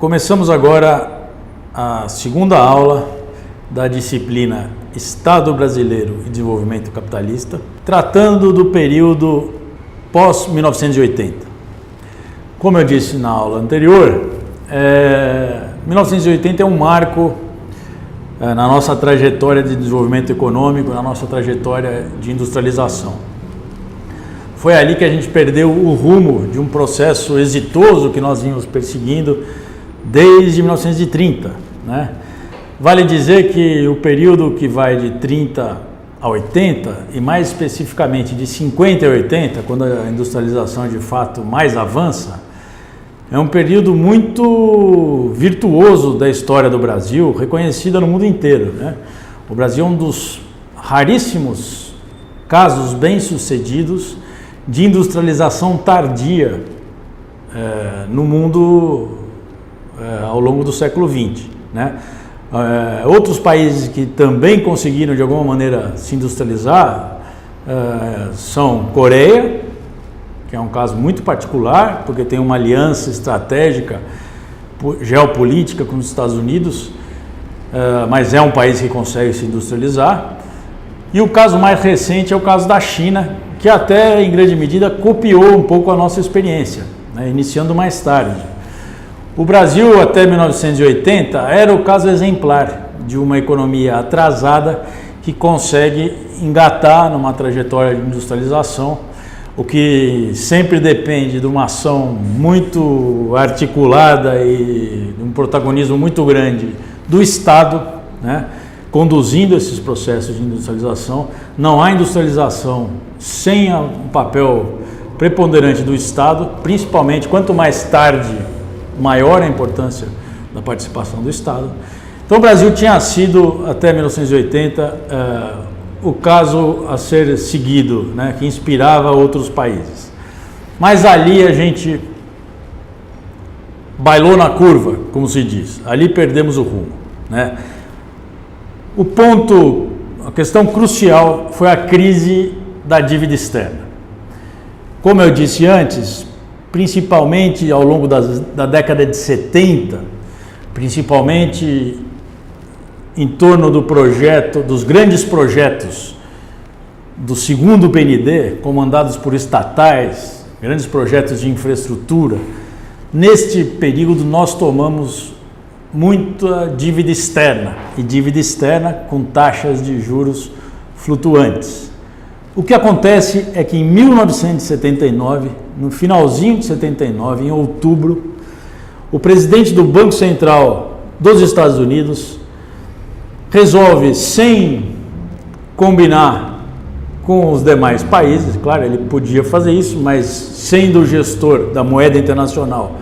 Começamos agora a segunda aula da disciplina Estado Brasileiro e Desenvolvimento Capitalista, tratando do período pós-1980. Como eu disse na aula anterior, 1980 é um marco na nossa trajetória de desenvolvimento econômico, na nossa trajetória de industrialização. Foi ali que a gente perdeu o rumo de um processo exitoso que nós vínhamos perseguindo desde 1930, né? Vale dizer que o período que vai de 30 a 80, e mais especificamente de 50 a 80, quando a industrialização de fato mais avança, é um período muito virtuoso da história do Brasil, reconhecida no mundo inteiro, né? O Brasil é um dos raríssimos casos bem-sucedidos de industrialização tardia no mundo ao longo do século XX, né? Outros países que também conseguiram de alguma maneira se industrializar são Coreia, que é um caso muito particular, porque tem uma aliança estratégica geopolítica com os Estados Unidos, mas é um país que consegue se industrializar. E o caso mais recente é o caso da China, que até em grande medida copiou um pouco a nossa experiência, né, iniciando mais tarde. O Brasil, até 1980, era o caso exemplar de uma economia atrasada que consegue engatar numa trajetória de industrialização, o que sempre depende de uma ação muito articulada e de um protagonismo muito grande do Estado, né, conduzindo esses processos de industrialização. Não há industrialização sem um papel preponderante do Estado, principalmente quanto mais tarde, maior a importância da participação do Estado. Então o Brasil tinha sido, até 1980, o caso a ser seguido, né, que inspirava outros países. Mas ali a gente bailou na curva, como se diz. Ali perdemos o rumo, né? A questão crucial foi a crise da dívida externa. Como eu disse antes, principalmente ao longo da década de 70, principalmente em torno dos grandes projetos do segundo PND, comandados por estatais, grandes projetos de infraestrutura. Neste período nós tomamos muita dívida externa, e dívida externa com taxas de juros flutuantes. O que acontece é que em 1979, no finalzinho de 79, em outubro, o presidente do Banco Central dos Estados Unidos resolve, sem combinar com os demais países, claro, ele podia fazer isso, mas sendo o gestor da moeda internacional,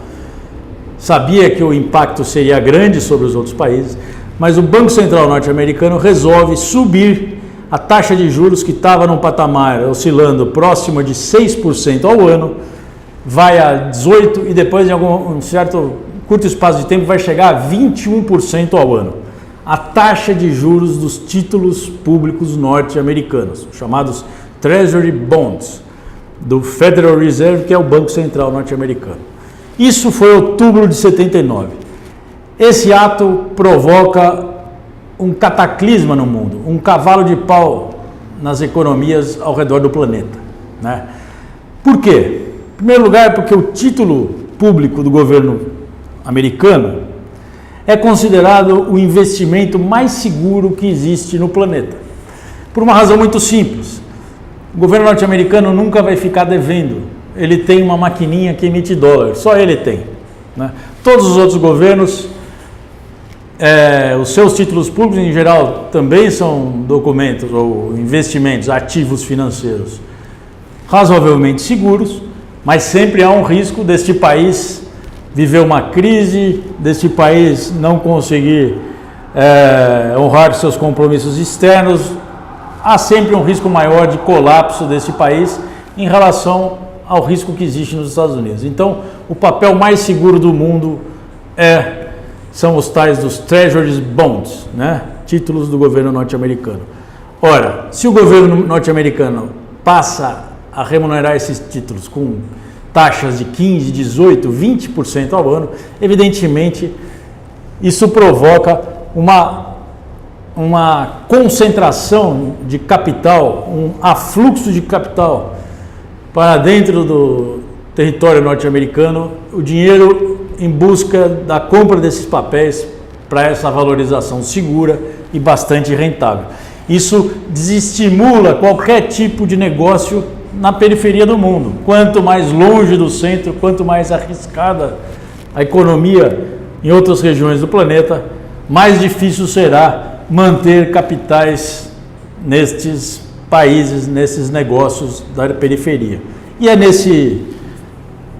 sabia que o impacto seria grande sobre os outros países, mas o Banco Central norte-americano resolve subir a taxa de juros que estava num patamar oscilando próximo de 6% ao ano, vai a 18% e depois em um certo curto espaço de tempo vai chegar a 21% ao ano. A taxa de juros dos títulos públicos norte-americanos, chamados Treasury Bonds, do Federal Reserve, que é o Banco Central norte-americano. Isso foi outubro de 79. Esse ato provoca um cataclisma no mundo, um cavalo de pau nas economias ao redor do planeta, né? Por quê? Em primeiro lugar, porque o título público do governo americano é considerado o investimento mais seguro que existe no planeta. Por uma razão muito simples. O governo norte-americano nunca vai ficar devendo. Ele tem uma maquininha que emite dólar, só ele tem, né? Todos os outros governos, os seus títulos públicos em geral também são documentos ou investimentos, ativos financeiros razoavelmente seguros, mas sempre há um risco deste país viver uma crise, deste país não conseguir honrar seus compromissos externos. Há sempre um risco maior de colapso desse país em relação ao risco que existe nos Estados Unidos. Então, o papel mais seguro do mundo são os tais dos Treasury Bonds, né? Títulos do governo norte-americano. Ora, se o governo norte-americano passa a remunerar esses títulos com taxas de 15%, 18%, 20% ao ano, evidentemente isso provoca uma concentração de capital, um afluxo de capital para dentro do território norte-americano, o dinheiro em busca da compra desses papéis para essa valorização segura e bastante rentável. Isso desestimula qualquer tipo de negócio na periferia do mundo. Quanto mais longe do centro, quanto mais arriscada a economia em outras regiões do planeta, mais difícil será manter capitais nestes países, nesses negócios da periferia. E é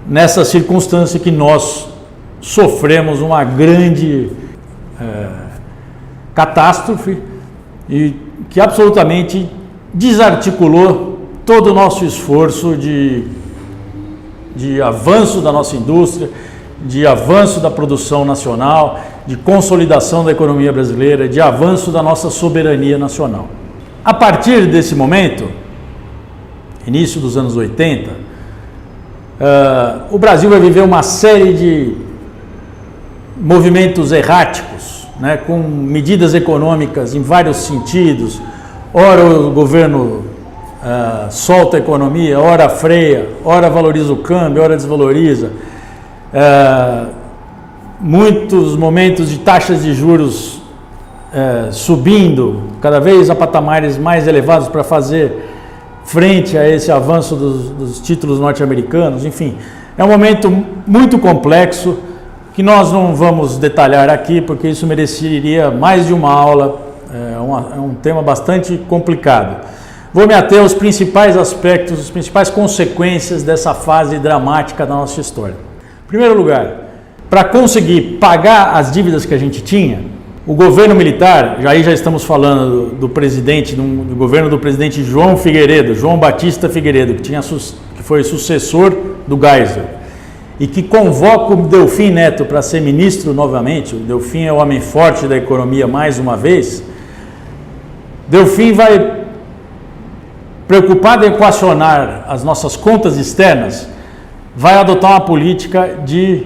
nessa circunstância que nós sofremos uma grande catástrofe e que absolutamente desarticulou todo o nosso esforço de avanço da nossa indústria, de avanço da produção nacional, de consolidação da economia brasileira, de avanço da nossa soberania nacional. A partir desse momento, início dos anos 80, o Brasil vai viver uma série de movimentos erráticos, né, com medidas econômicas em vários sentidos. Ora o governo solta a economia, ora freia, ora valoriza o câmbio, ora desvaloriza. Muitos momentos de taxas de juros subindo cada vez a patamares mais elevados para fazer frente a esse avanço dos títulos norte-americanos. Enfim, é um momento muito complexo que nós não vamos detalhar aqui, porque isso mereceria mais de uma aula, é um tema bastante complicado. Vou me ater aos principais aspectos, as principais consequências dessa fase dramática da nossa história. Em primeiro lugar, para conseguir pagar as dívidas que a gente tinha, o governo militar, já estamos falando do presidente, do governo do presidente João Batista Figueiredo, que foi sucessor do Geisel, e que convoca o Delfim Neto para ser ministro novamente. O Delfim é o homem forte da economia mais uma vez. Delfim vai, preocupado em equacionar as nossas contas externas, vai adotar uma política de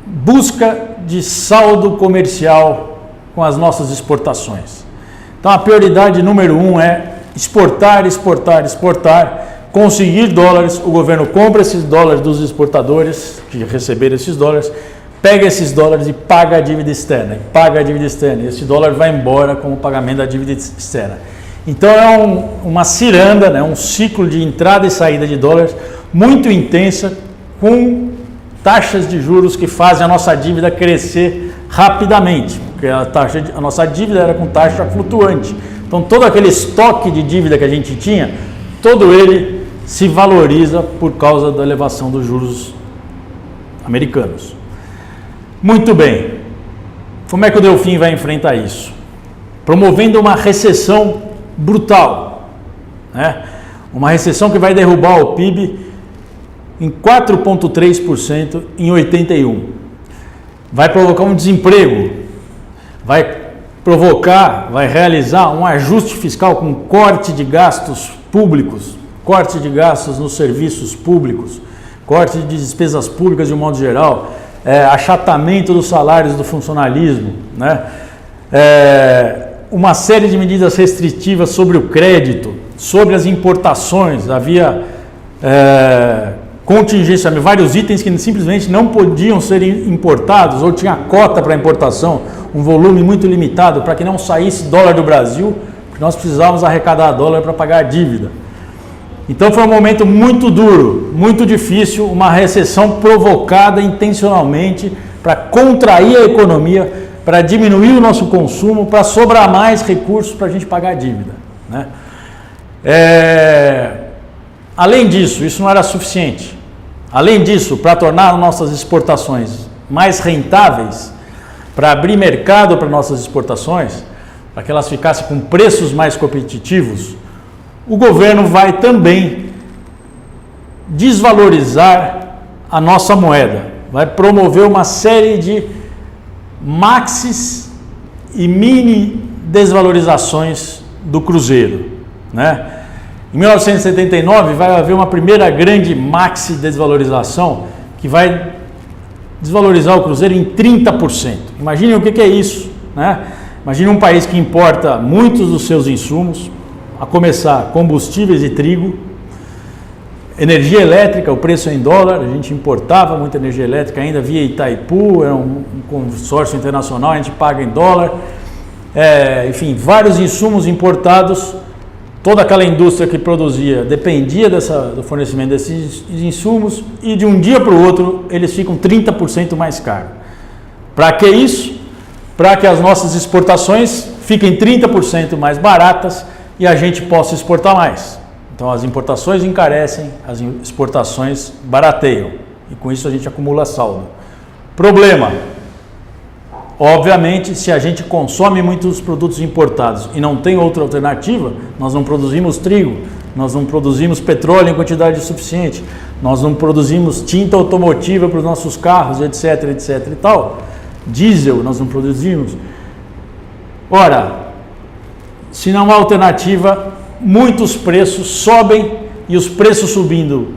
busca de saldo comercial com as nossas exportações. Então a prioridade número 1 é exportar, conseguir dólares. O governo compra esses dólares dos exportadores que receberam esses dólares, pega esses dólares e paga a dívida externa, e esse dólar vai embora com o pagamento da dívida externa. Então é uma ciranda, né, um ciclo de entrada e saída de dólares muito intensa, com taxas de juros que fazem a nossa dívida crescer rapidamente, porque a nossa dívida era com taxa flutuante. Então todo aquele estoque de dívida que a gente tinha, todo ele se valoriza por causa da elevação dos juros americanos. Muito bem, como é que o Delfim vai enfrentar isso? Promovendo uma recessão brutal, né? Uma recessão que vai derrubar o PIB em 4,3% em 81. Vai provocar um desemprego, vai realizar um ajuste fiscal com corte de gastos públicos, corte de gastos nos serviços públicos, corte de despesas públicas de um modo geral, achatamento dos salários do funcionalismo, né? Uma série de medidas restritivas sobre o crédito, sobre as importações. Havia contingência, vários itens que simplesmente não podiam ser importados, ou tinha cota para importação, um volume muito limitado, para que não saísse dólar do Brasil, porque nós precisávamos arrecadar dólar para pagar a dívida. Então foi um momento muito duro, muito difícil, uma recessão provocada intencionalmente para contrair a economia, para diminuir o nosso consumo, para sobrar mais recursos para a gente pagar a dívida, né? Além disso, isso não era suficiente. Além disso, para tornar nossas exportações mais rentáveis, para abrir mercado para nossas exportações, para que elas ficassem com preços mais competitivos, o governo vai também desvalorizar a nossa moeda, vai promover uma série de maxis e mini desvalorizações do cruzeiro, né? Em 1979 vai haver uma primeira grande maxi desvalorização que vai desvalorizar o cruzeiro em 30%. Imaginem o que é isso, né? Imagine um país que importa muitos dos seus insumos, a começar combustíveis e trigo, energia elétrica, o preço é em dólar, a gente importava muita energia elétrica ainda via Itaipu, era um consórcio internacional, a gente paga em dólar, enfim, vários insumos importados, toda aquela indústria que produzia dependia do fornecimento desses insumos e de um dia para o outro eles ficam 30% mais caros. Para que isso? Para que as nossas exportações fiquem 30% mais baratas e a gente possa exportar mais. Então as importações encarecem, as exportações barateiam e com isso a gente acumula saldo. Problema: obviamente, se a gente consome muitos produtos importados e não tem outra alternativa, nós não produzimos trigo, nós não produzimos petróleo em quantidade suficiente, nós não produzimos tinta automotiva para os nossos carros, etc, etc e tal. Diesel nós não produzimos. Ora, se não há alternativa, muitos preços sobem e os preços subindo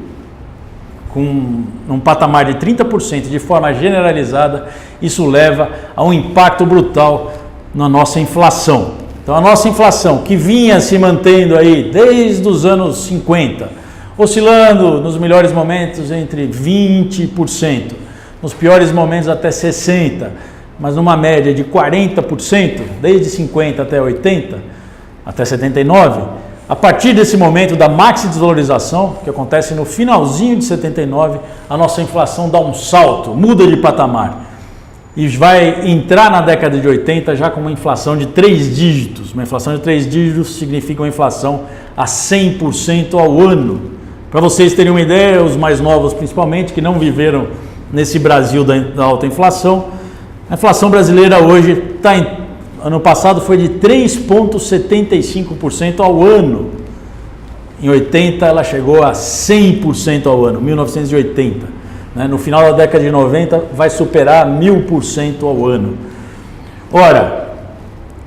com um patamar de 30% de forma generalizada, isso leva a um impacto brutal na nossa inflação. Então a nossa inflação, que vinha se mantendo aí desde os anos 50, oscilando nos melhores momentos entre 20%, nos piores momentos até 60%, mas numa média de 40%, desde 50 até 80, até 79, a partir desse momento da maxi desvalorização, que acontece no finalzinho de 79, a nossa inflação dá um salto, muda de patamar e vai entrar na década de 80 já com uma inflação de 3 dígitos. Uma inflação de 3 dígitos significa uma inflação a 100% ao ano. Para vocês terem uma ideia, os mais novos principalmente, que não viveram nesse Brasil da alta inflação, a inflação brasileira hoje está em ano passado foi de 3,75% ao ano. Em 80 ela chegou a 100% ao ano, 1980. Né? No final da década de 90 vai superar 1000% ao ano. Ora,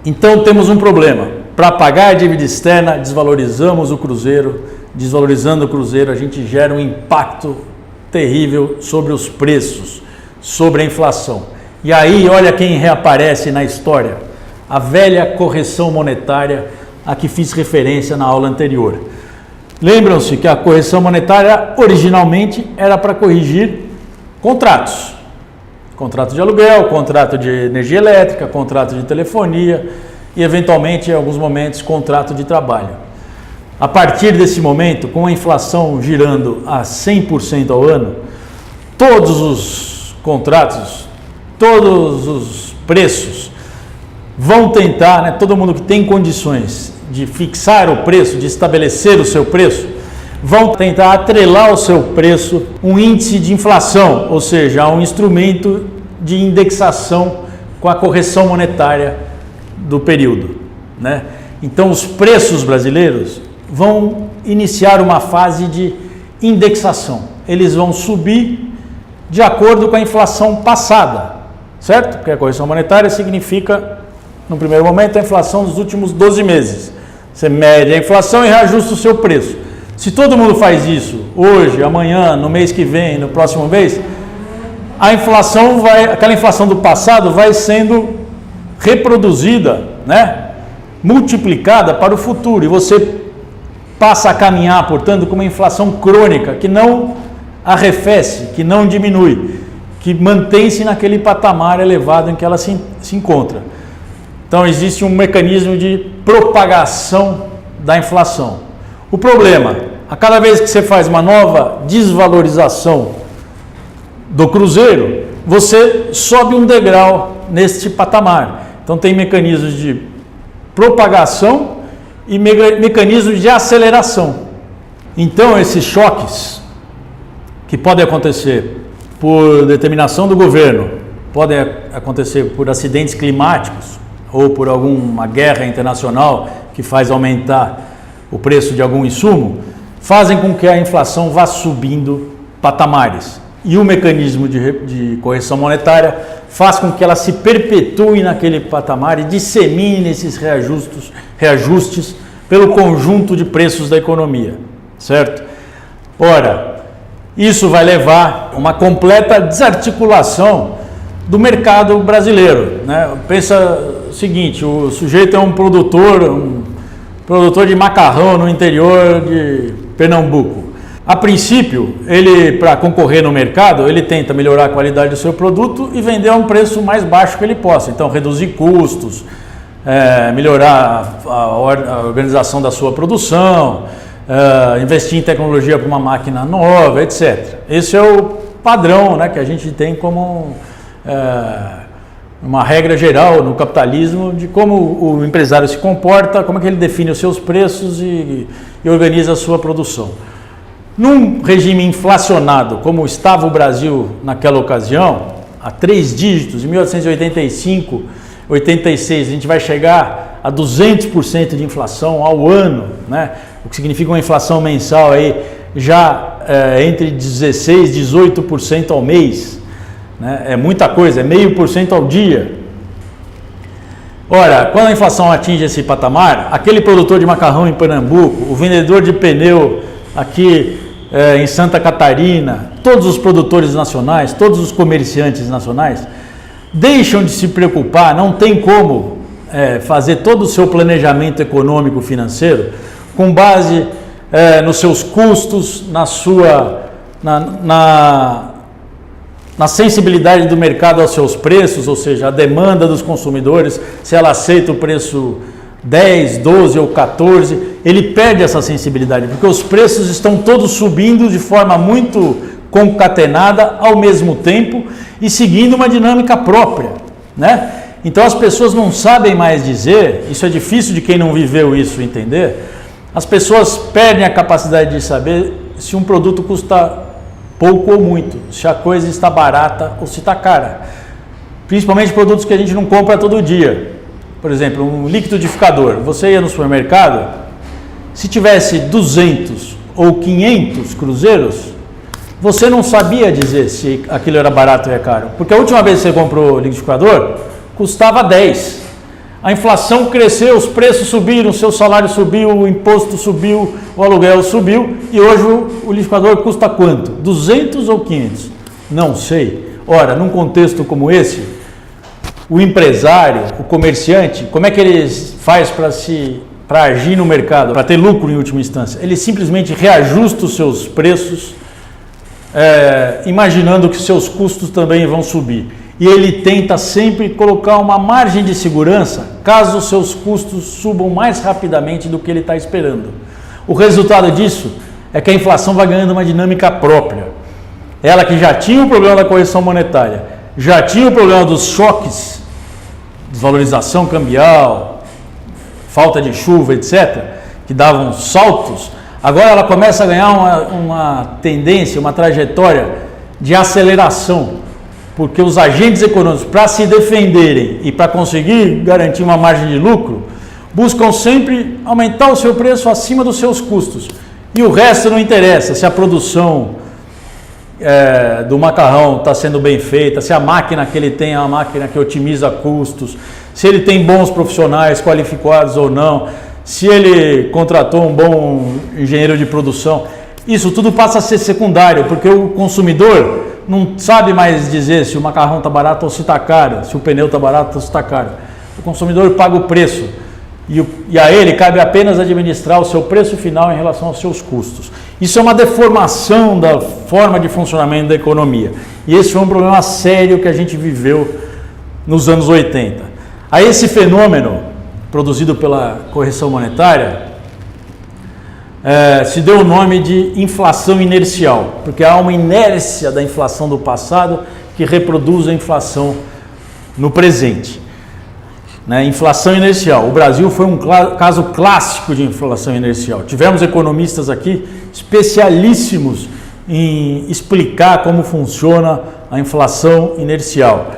então temos um problema. Para pagar a dívida externa, desvalorizamos o cruzeiro. Desvalorizando o cruzeiro, a gente gera um impacto terrível sobre os preços, sobre a inflação. E aí, olha quem reaparece na história. A velha correção monetária a que fiz referência na aula anterior. Lembram-se que a correção monetária originalmente era para corrigir contratos. Contrato de aluguel, contrato de energia elétrica, contrato de telefonia e, eventualmente, em alguns momentos, contrato de trabalho. A partir desse momento, com a inflação girando a 100% ao ano, todos os contratos, todos os preços vão tentar, né, todo mundo que tem condições de fixar o preço, de estabelecer o seu preço, vão tentar atrelar ao seu preço um índice de inflação, ou seja, um instrumento de indexação com a correção monetária do período, né? Então, os preços brasileiros vão iniciar uma fase de indexação. Eles vão subir de acordo com a inflação passada, certo? Porque a correção monetária significa, no primeiro momento, a inflação dos últimos 12 meses. Você mede a inflação e reajusta o seu preço. Se todo mundo faz isso hoje, amanhã, no mês que vem, no próximo mês, a inflação aquela inflação do passado vai sendo reproduzida, né? Multiplicada para o futuro. E você passa a caminhar, portanto, com uma inflação crônica que não arrefece, que não diminui, que mantém-se naquele patamar elevado em que ela se encontra. Então, existe um mecanismo de propagação da inflação. O problema, a cada vez que você faz uma nova desvalorização do cruzeiro, você sobe um degrau neste patamar. Então, tem mecanismos de propagação e mecanismos de aceleração. Então, esses choques que podem acontecer por determinação do governo, podem acontecer por acidentes climáticos ou por alguma guerra internacional que faz aumentar o preço de algum insumo, fazem com que a inflação vá subindo patamares. E o mecanismo de correção monetária faz com que ela se perpetue naquele patamar e dissemine esses reajustes pelo conjunto de preços da economia, certo? Ora, isso vai levar a uma completa desarticulação do mercado brasileiro, né? Pensa o seguinte, o sujeito é um produtor de macarrão no interior de Pernambuco. A princípio, ele, para concorrer no mercado, ele tenta melhorar a qualidade do seu produto e vender a um preço mais baixo que ele possa. Então, reduzir custos, melhorar a organização da sua produção, investir em tecnologia para uma máquina nova, etc. Esse é o padrão, né, que a gente tem como uma regra geral no capitalismo de como o empresário se comporta, como é que ele define os seus preços e organiza a sua produção. Num regime inflacionado, como estava o Brasil naquela ocasião, a 3 dígitos, em 1885, 86, a gente vai chegar a 200% de inflação ao ano, né? O que significa uma inflação mensal aí já entre 16% e 18% ao mês, né? É muita coisa, é 0,5% ao dia. Ora, quando a inflação atinge esse patamar, aquele produtor de macarrão em Pernambuco, o vendedor de pneu aqui em Santa Catarina, todos os produtores nacionais, todos os comerciantes nacionais, deixam de se preocupar, não tem como fazer todo o seu planejamento econômico financeiro com base nos seus custos, na sensibilidade do mercado aos seus preços, ou seja, a demanda dos consumidores, se ela aceita o preço 10, 12 ou 14, ele perde essa sensibilidade, porque os preços estão todos subindo de forma muito concatenada ao mesmo tempo e seguindo uma dinâmica própria, né? Então as pessoas não sabem mais dizer, isso é difícil de quem não viveu isso entender, as pessoas perdem a capacidade de saber se um produto custa pouco ou muito, se a coisa está barata ou se está cara, principalmente produtos que a gente não compra todo dia. Por exemplo, um liquidificador, você ia no supermercado, se tivesse 200 ou 500 cruzeiros, você não sabia dizer se aquilo era barato ou é caro, porque a última vez que você comprou o liquidificador, custava 10. A inflação cresceu, os preços subiram, o seu salário subiu, o imposto subiu, o aluguel subiu, e hoje o liquidificador custa quanto? 200 ou 500? Não sei. Ora, num contexto como esse, o empresário, o comerciante, como é que ele faz para agir no mercado, para ter lucro em última instância? Ele simplesmente reajusta os seus preços, imaginando que seus custos também vão subir. E ele tenta sempre colocar uma margem de segurança, caso os seus custos subam mais rapidamente do que ele está esperando. O resultado disso é que a inflação vai ganhando uma dinâmica própria. Ela que já tinha o problema da correção monetária, já tinha o problema dos choques, desvalorização cambial, falta de chuva, etc., que davam saltos, agora ela começa a ganhar uma tendência, uma trajetória de aceleração, porque os agentes econômicos, para se defenderem e para conseguir garantir uma margem de lucro, buscam sempre aumentar o seu preço acima dos seus custos. E o resto não interessa, se a produção do macarrão está sendo bem feita, se a máquina que ele tem é uma máquina que otimiza custos, se ele tem bons profissionais qualificados ou não, se ele contratou um bom engenheiro de produção, isso tudo passa a ser secundário, porque o consumidor não sabe mais dizer se o macarrão está barato ou se está caro, se o pneu está barato ou se está caro. O consumidor paga o preço e a ele cabe apenas administrar o seu preço final em relação aos seus custos. Isso é uma deformação da forma de funcionamento da economia. E esse foi um problema sério que a gente viveu nos anos 80. A esse fenômeno, produzido pela correção monetária, se deu o nome de inflação inercial, porque há uma inércia da inflação do passado que reproduz a inflação no presente. Inflação inercial. O Brasil foi um caso clássico de inflação inercial. Tivemos economistas aqui especialíssimos em explicar como funciona a inflação inercial.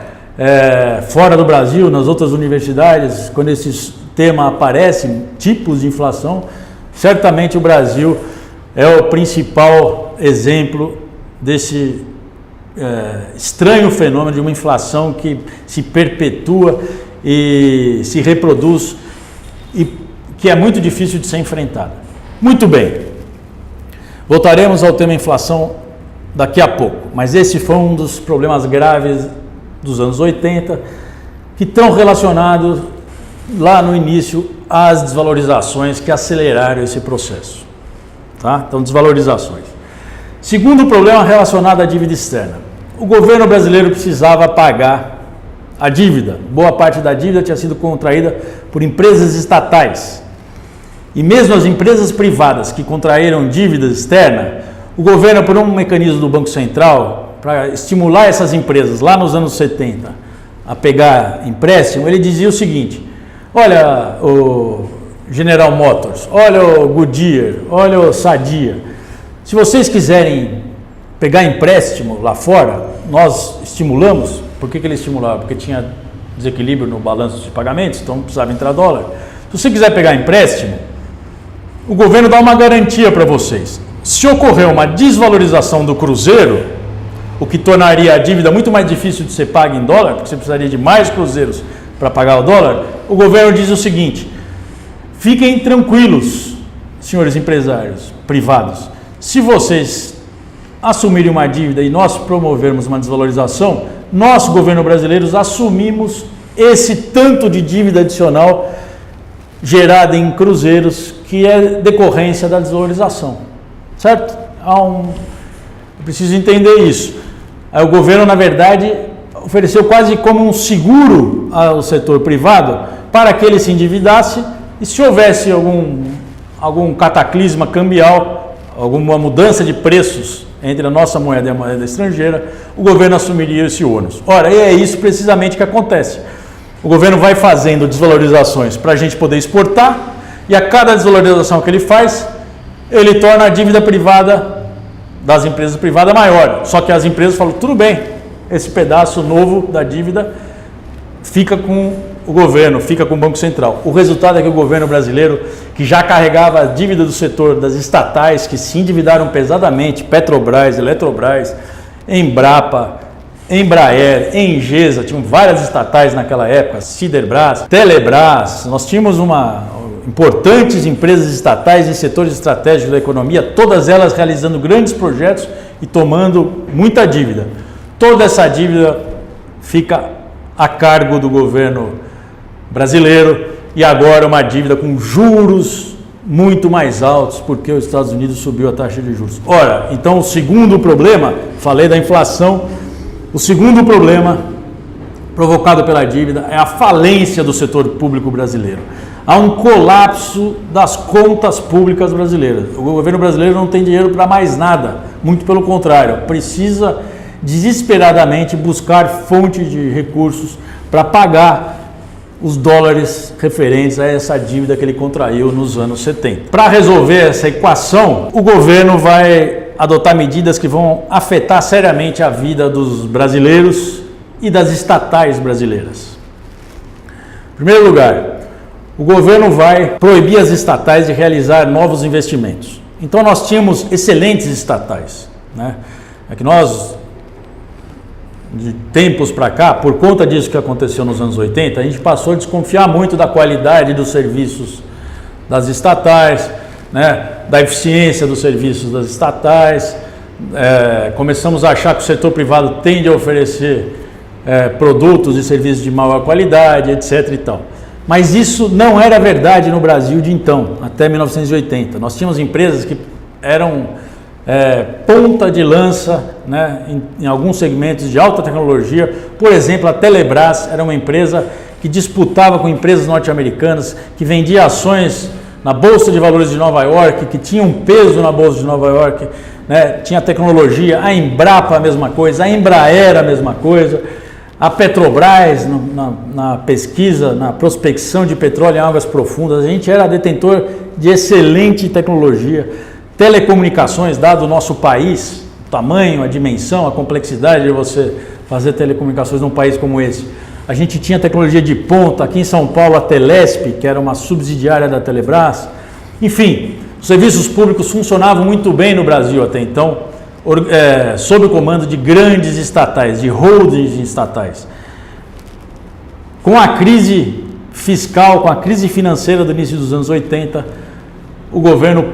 Fora do Brasil, nas outras universidades, quando esse tema aparece, tipos de inflação, certamente o Brasil é o principal exemplo desse estranho fenômeno de uma inflação que se perpetua e se reproduz e que é muito difícil de ser enfrentada. Muito bem, voltaremos ao tema inflação daqui a pouco, mas esse foi um dos problemas graves dos anos 80, que estão relacionados lá no início às desvalorizações que aceleraram esse processo. Tá? Então, desvalorizações. Segundo problema relacionado à dívida externa. O governo brasileiro precisava pagar a dívida. Boa parte da dívida tinha sido contraída por empresas estatais. E mesmo as empresas privadas que contraíram dívida externa, o governo, por um mecanismo do Banco Central, para estimular essas empresas lá nos anos 70 a pegar empréstimo, ele dizia o seguinte: olha o General Motors, olha o Goodyear, olha o Sadia, se vocês quiserem pegar empréstimo lá fora, nós estimulamos. Por que ele estimulava? Porque tinha desequilíbrio no balanço de pagamentos, então precisava entrar dólar. Se você quiser pegar empréstimo, o governo dá uma garantia para vocês. Se ocorrer uma desvalorização do cruzeiro, o que tornaria a dívida muito mais difícil de ser paga em dólar, porque você precisaria de mais cruzeiros para pagar o dólar, o governo diz o seguinte: fiquem tranquilos, senhores empresários privados, se vocês assumirem uma dívida e nós promovermos uma desvalorização, nós, governo brasileiro, assumimos esse tanto de dívida adicional gerada em cruzeiros, que é decorrência da desvalorização, certo? Eu preciso entender isso. Aí o governo, na verdade, ofereceu quase como um seguro ao setor privado para que ele se endividasse e, se houvesse algum cataclisma cambial, alguma mudança de preços entre a nossa moeda e a moeda estrangeira, o governo assumiria esse ônus. Ora, e é isso precisamente que acontece. O governo vai fazendo desvalorizações para a gente poder exportar, e a cada desvalorização que ele faz, ele torna a dívida privada das empresas privadas maior. Só que as empresas falam: tudo bem, esse pedaço novo da dívida fica com o governo, fica com o Banco Central. O resultado é que o governo brasileiro, que já carregava a dívida do setor das estatais, que se endividaram pesadamente, Petrobras, Eletrobras, Embrapa, Embraer, Engesa, tinham várias estatais naquela época, Siderbras, Telebrás, nós tínhamos importantes empresas estatais em setores estratégicos da economia, todas elas realizando grandes projetos e tomando muita dívida. Toda essa dívida fica a cargo do governo brasileiro, e agora uma dívida com juros muito mais altos, porque os Estados Unidos subiu a taxa de juros. Ora, então o segundo problema, falei da inflação, o segundo problema provocado pela dívida é a falência do setor público brasileiro. Há um colapso das contas públicas brasileiras. O governo brasileiro não tem dinheiro para mais nada, muito pelo contrário, precisa desesperadamente buscar fontes de recursos para pagar os dólares referentes a essa dívida que ele contraiu nos anos 70. Para resolver essa equação, o governo vai adotar medidas que vão afetar seriamente a vida dos brasileiros e das estatais brasileiras. Em primeiro lugar, o governo vai proibir as estatais de realizar novos investimentos. Então nós tínhamos excelentes estatais, né? É que nós, de tempos para cá, por conta disso que aconteceu nos anos 80, a gente passou a desconfiar muito da qualidade dos serviços das estatais, né, da eficiência dos serviços das estatais, começamos a achar que o setor privado tende a oferecer produtos e serviços de maior qualidade, etc. e tal. Mas isso não era verdade no Brasil de então, até 1980. Nós tínhamos empresas que eram ponta de lança, né, em alguns segmentos de alta tecnologia. Por exemplo, a Telebrás era uma empresa que disputava com empresas norte-americanas, que vendia ações na Bolsa de Valores de Nova York, que tinha um peso na Bolsa de Nova York, né, tinha tecnologia. A Embrapa a mesma coisa, a Embraer a mesma coisa, a Petrobras na pesquisa, na prospecção de petróleo em águas profundas. A gente era detentor de excelente tecnologia. Telecomunicações, dado o nosso país, o tamanho, a dimensão, a complexidade de você fazer telecomunicações num país como esse. A gente tinha tecnologia de ponta, aqui em São Paulo a Telesp, que era uma subsidiária da Telebrás. Enfim, os serviços públicos funcionavam muito bem no Brasil até então, sob o comando de grandes estatais, de holdings estatais. Com a crise fiscal, com a crise financeira do início dos anos 80, o governo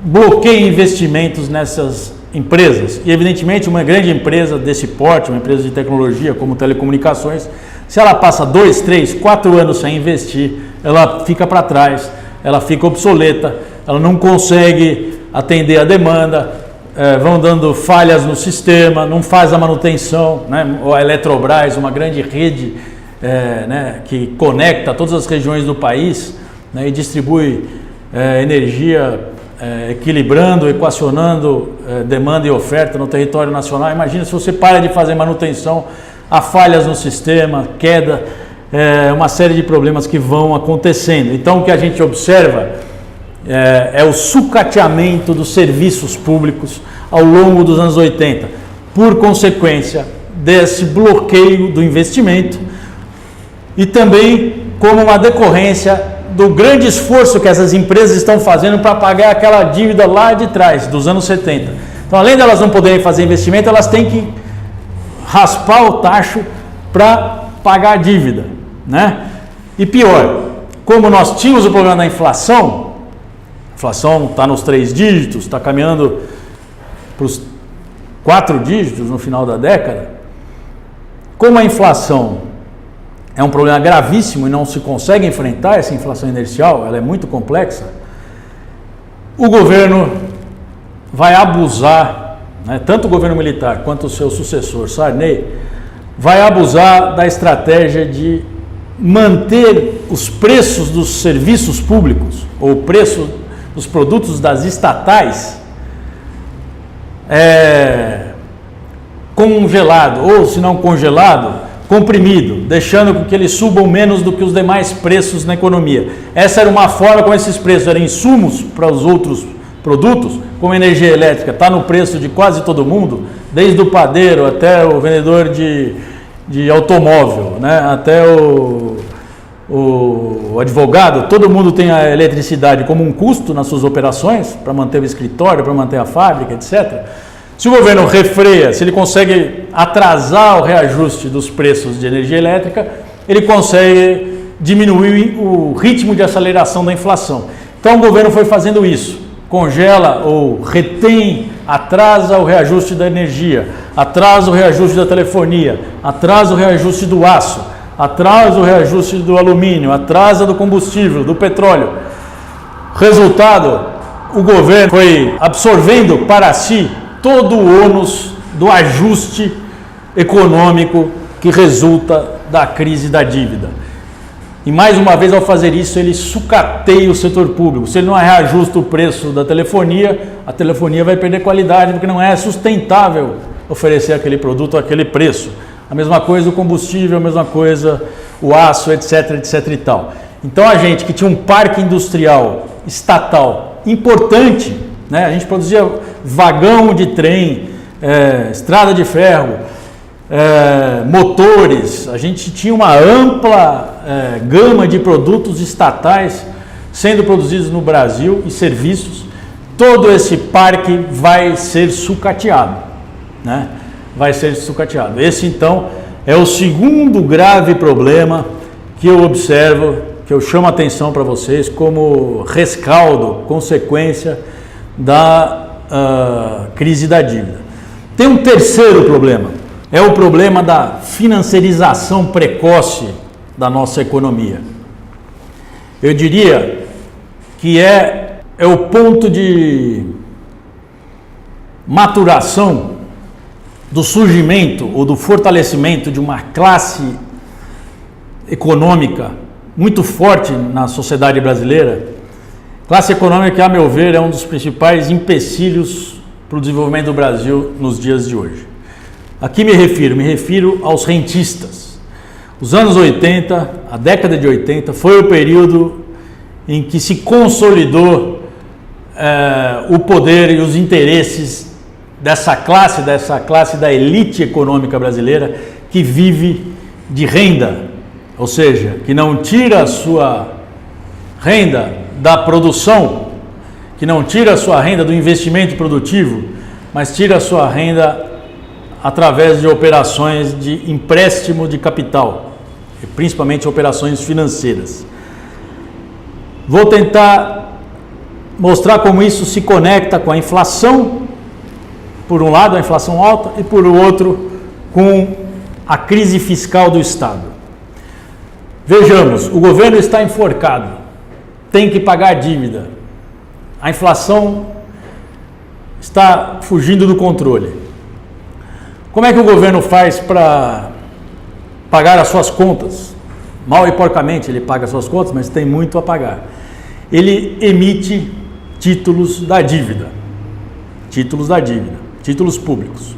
bloqueia investimentos nessas empresas. E, evidentemente, uma grande empresa desse porte, uma empresa de tecnologia como telecomunicações, se ela passa 2, 3, 4 anos sem investir, ela fica para trás, ela fica obsoleta, ela não consegue atender a demanda, vão dando falhas no sistema, não faz a manutenção, né? A Eletrobras, uma grande rede né, que conecta todas as regiões do país, né, e distribui energia equilibrando, equacionando demanda e oferta no território nacional. Imagina se você para de fazer manutenção, há falhas no sistema, queda, uma série de problemas que vão acontecendo. Então, o que a gente observa é o sucateamento dos serviços públicos ao longo dos anos 80, por consequência desse bloqueio do investimento e também como uma decorrência do grande esforço que essas empresas estão fazendo para pagar aquela dívida lá de trás, dos anos 70. Então, além delas não poderem fazer investimento, elas têm que raspar o tacho para pagar a dívida, né? E pior, como nós tínhamos o problema da inflação, a inflação está nos 3 dígitos, está caminhando para os 4 dígitos no final da década, como a inflação é um problema gravíssimo e não se consegue enfrentar essa inflação inercial, ela é muito complexa, o governo vai abusar, né, tanto o governo militar quanto o seu sucessor, Sarney, vai abusar da estratégia de manter os preços dos serviços públicos, ou o preço dos produtos das estatais, congelado, ou se não congelado, comprimido, deixando com que eles subam menos do que os demais preços na economia. Essa era uma forma como esses preços eram insumos para os outros produtos, como a energia elétrica está no preço de quase todo mundo, desde o padeiro até o vendedor de automóvel, né? Até o advogado, todo mundo tem a eletricidade como um custo nas suas operações, para manter o escritório, para manter a fábrica, etc. Se o governo refreia, se ele consegue atrasar o reajuste dos preços de energia elétrica, ele consegue diminuir o ritmo de aceleração da inflação. Então o governo foi fazendo isso, congela ou retém, atrasa o reajuste da energia, atrasa o reajuste da telefonia, atrasa o reajuste do aço, atrasa o reajuste do alumínio, atrasa do combustível, do petróleo. Resultado, o governo foi absorvendo para si todo o ônus do ajuste econômico que resulta da crise da dívida. E mais uma vez, ao fazer isso, ele sucateia o setor público. Se ele não reajusta o preço da telefonia, a telefonia vai perder qualidade, porque não é sustentável oferecer aquele produto a aquele preço. A mesma coisa o combustível, a mesma coisa o aço, etc, etc e tal. Então a gente que tinha um parque industrial estatal importante, né? A gente produzia vagão de trem, estrada de ferro, motores, a gente tinha uma ampla gama de produtos estatais sendo produzidos no Brasil e serviços. Todo esse parque vai ser sucateado, né? Vai ser sucateado. Esse, então, é o segundo grave problema que eu observo, que eu chamo a atenção para vocês como rescaldo, consequência da crise da dívida. Tem um terceiro problema, é o problema da financiarização precoce da nossa economia. Eu diria que é o ponto de maturação do surgimento ou do fortalecimento de uma classe econômica muito forte na sociedade brasileira. Classe econômica que, a meu ver, é um dos principais empecilhos para o desenvolvimento do Brasil nos dias de hoje. A que me refiro aos rentistas. Os anos 80, a década de 80, foi o período em que se consolidou o poder e os interesses dessa classe da elite econômica brasileira que vive de renda, ou seja, que não tira a sua renda da produção, que não tira a sua renda do investimento produtivo, mas tira a sua renda através de operações de empréstimo de capital. principalmente operações financeiras. Vou tentar mostrar como isso se conecta com a inflação, por um lado a inflação alta, e por outro com a crise fiscal do Estado. Vejamos, o governo está enforcado, tem que pagar a dívida, a inflação está fugindo do controle. Como é que o governo faz para pagar as suas contas? Mal e porcamente ele paga as suas contas, mas tem muito a pagar. Ele emite títulos da dívida, títulos públicos.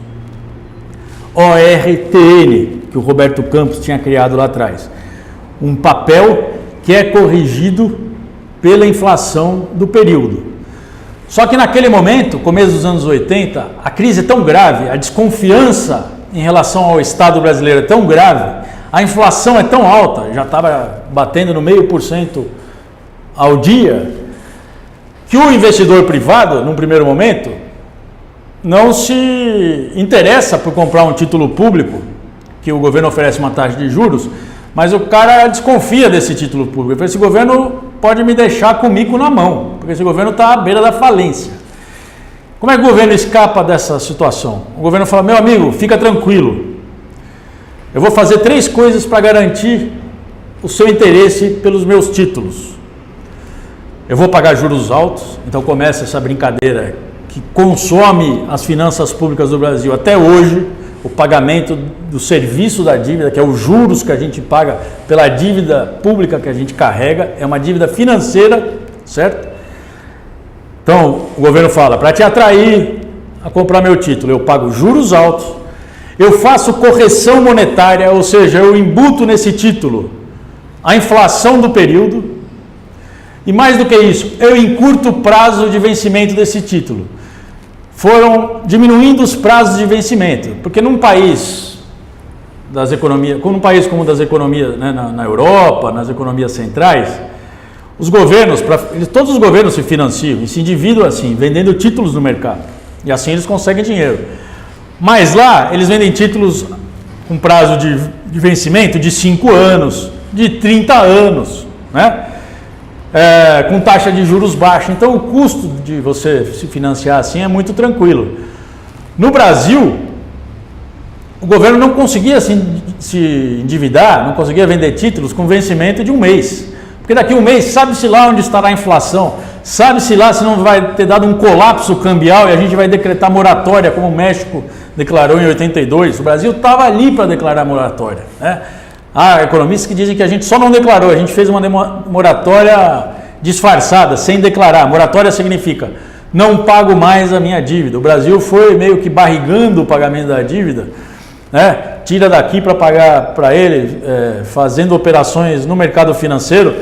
ORTN, que o Roberto Campos tinha criado lá atrás. Um papel que é corrigido pela inflação do período. Só que naquele momento, começo dos anos 80, a crise é tão grave, a desconfiança em relação ao Estado brasileiro é tão grave, a inflação é tão alta, já estava batendo no 0,5% ao dia, que o investidor privado, num primeiro momento, não se interessa por comprar um título público, que o governo oferece uma taxa de juros, mas o cara desconfia desse título público. Ele fala, esse governo pode me deixar com o mico na mão, porque esse governo está à beira da falência. Como é que o governo escapa dessa situação? O governo fala, meu amigo, fica tranquilo, eu vou fazer 3 coisas para garantir o seu interesse pelos meus títulos. Eu vou pagar juros altos, então começa essa brincadeira que consome as finanças públicas do Brasil até hoje, o pagamento do serviço da dívida, que é os juros que a gente paga pela dívida pública que a gente carrega, é uma dívida financeira, certo? Então, o governo fala, para te atrair a comprar meu título, eu pago juros altos, eu faço correção monetária, ou seja, eu imbuto nesse título a inflação do período, e mais do que isso, eu encurto o prazo de vencimento desse título. Foram diminuindo os prazos de vencimento, porque num país das economias, como num país como das economias, né, na Europa, nas economias centrais, os governos, todos os governos se financiam e se endividam assim, vendendo títulos no mercado, e assim eles conseguem dinheiro. Mas lá eles vendem títulos com prazo de vencimento de 5 anos, de 30 anos, né? Com taxa de juros baixa. Então o custo de você se financiar assim é muito tranquilo. No Brasil, o governo não conseguia se endividar, não conseguia vender títulos com vencimento de 1 mês. Porque daqui a 1 mês, sabe-se lá onde estará a inflação, sabe-se lá se não vai ter dado um colapso cambial e a gente vai decretar moratória, como o México declarou em 82. O Brasil estava ali para declarar moratória, né? Há economistas que dizem que a gente só não declarou, a gente fez uma moratória disfarçada, sem declarar. Moratória significa, não pago mais a minha dívida. O Brasil foi meio que barrigando o pagamento da dívida, né? Tira daqui para pagar para ele, fazendo operações no mercado financeiro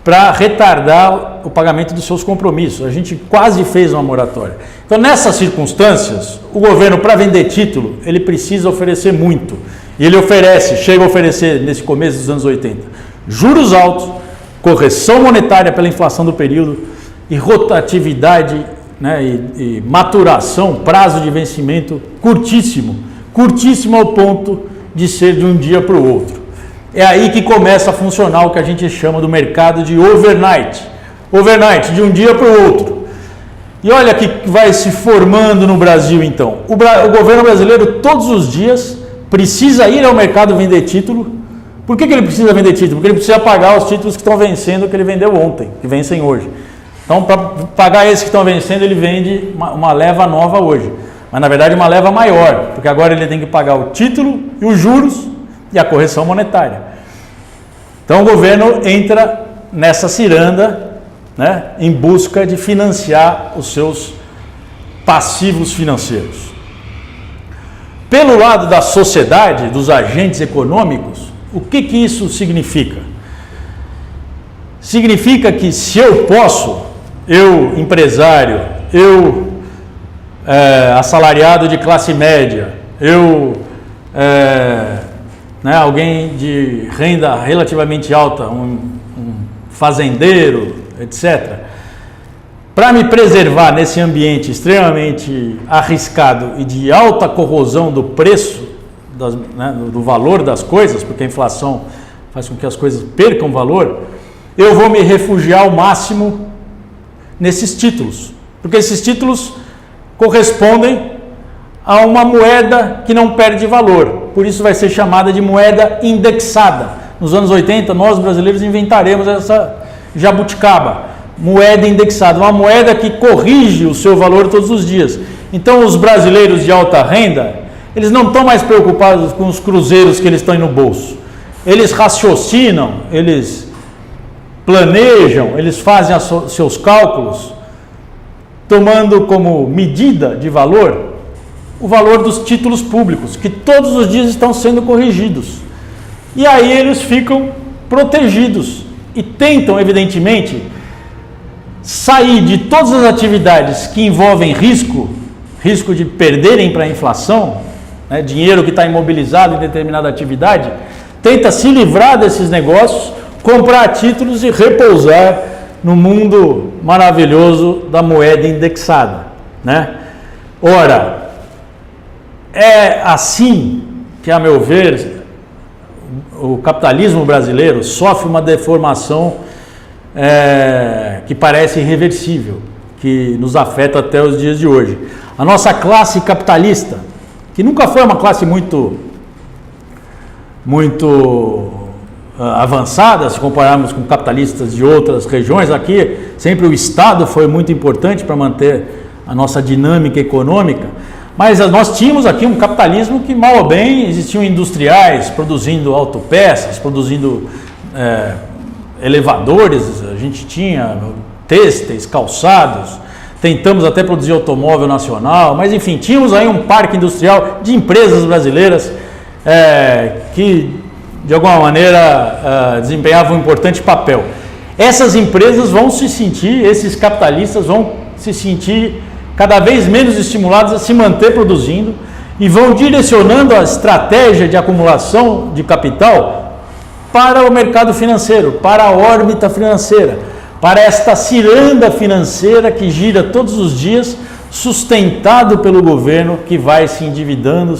para retardar o pagamento dos seus compromissos. A gente quase fez uma moratória. Então, nessas circunstâncias, o governo, para vender título, ele precisa oferecer muito. E ele chega a oferecer, nesse começo dos anos 80, juros altos, correção monetária pela inflação do período e rotatividade, né, e maturação, prazo de vencimento curtíssimo ao ponto de ser de um dia para o outro. É aí que começa a funcionar o que a gente chama do mercado de overnight. Overnight, de um dia para o outro. E olha que vai se formando no Brasil então. O governo brasileiro todos os dias precisa ir ao mercado vender título. Por que ele precisa vender título? Porque ele precisa pagar os títulos que estão vencendo, que ele vendeu ontem, que vencem hoje. Então, para pagar esses que estão vencendo, ele vende uma leva nova hoje. Mas, na verdade, uma leva maior, porque agora ele tem que pagar o título e os juros e a correção monetária. Então, o governo entra nessa ciranda, né, em busca de financiar os seus passivos financeiros. Pelo lado da sociedade, dos agentes econômicos, o que isso significa? Significa que se eu posso, eu empresário, eu assalariado de classe média, eu alguém de renda relativamente alta, um fazendeiro, etc., para me preservar nesse ambiente extremamente arriscado e de alta corrosão do preço, do valor das coisas, porque a inflação faz com que as coisas percam valor, eu vou me refugiar ao máximo nesses títulos, porque esses títulos correspondem a uma moeda que não perde valor, por isso vai ser chamada de moeda indexada. Nos anos 80, nós brasileiros inventaremos essa jabuticaba, moeda indexada, uma moeda que corrige o seu valor todos os dias. Então os brasileiros de alta renda, eles não estão mais preocupados com os cruzeiros que eles têm no bolso. Eles raciocinam, eles planejam, eles fazem seus cálculos, tomando como medida de valor o valor dos títulos públicos, que todos os dias estão sendo corrigidos. E aí eles ficam protegidos e tentam, evidentemente, sair de todas as atividades que envolvem risco de perderem para a inflação, né, dinheiro que está imobilizado em determinada atividade, tenta se livrar desses negócios, comprar títulos e repousar no mundo maravilhoso da moeda indexada, né? Ora, é assim que, a meu ver, o capitalismo brasileiro sofre uma deformação que parece irreversível, que nos afeta até os dias de hoje. A nossa classe capitalista, que nunca foi uma classe muito avançada, se compararmos com capitalistas de outras regiões, aqui sempre o Estado foi muito importante para manter a nossa dinâmica econômica, mas nós tínhamos aqui um capitalismo que, mal ou bem, existiam industriais produzindo autopeças, produzindo elevadores, a gente tinha têxteis, calçados, tentamos até produzir automóvel nacional, mas enfim, tínhamos aí um parque industrial de empresas brasileiras que de alguma maneira desempenhavam um importante papel. Essas empresas vão se sentir, esses capitalistas vão se sentir cada vez menos estimulados a se manter produzindo e vão direcionando a estratégia de acumulação de capital para o mercado financeiro, para a órbita financeira, para esta ciranda financeira que gira todos os dias, sustentado pelo governo, que vai se endividando,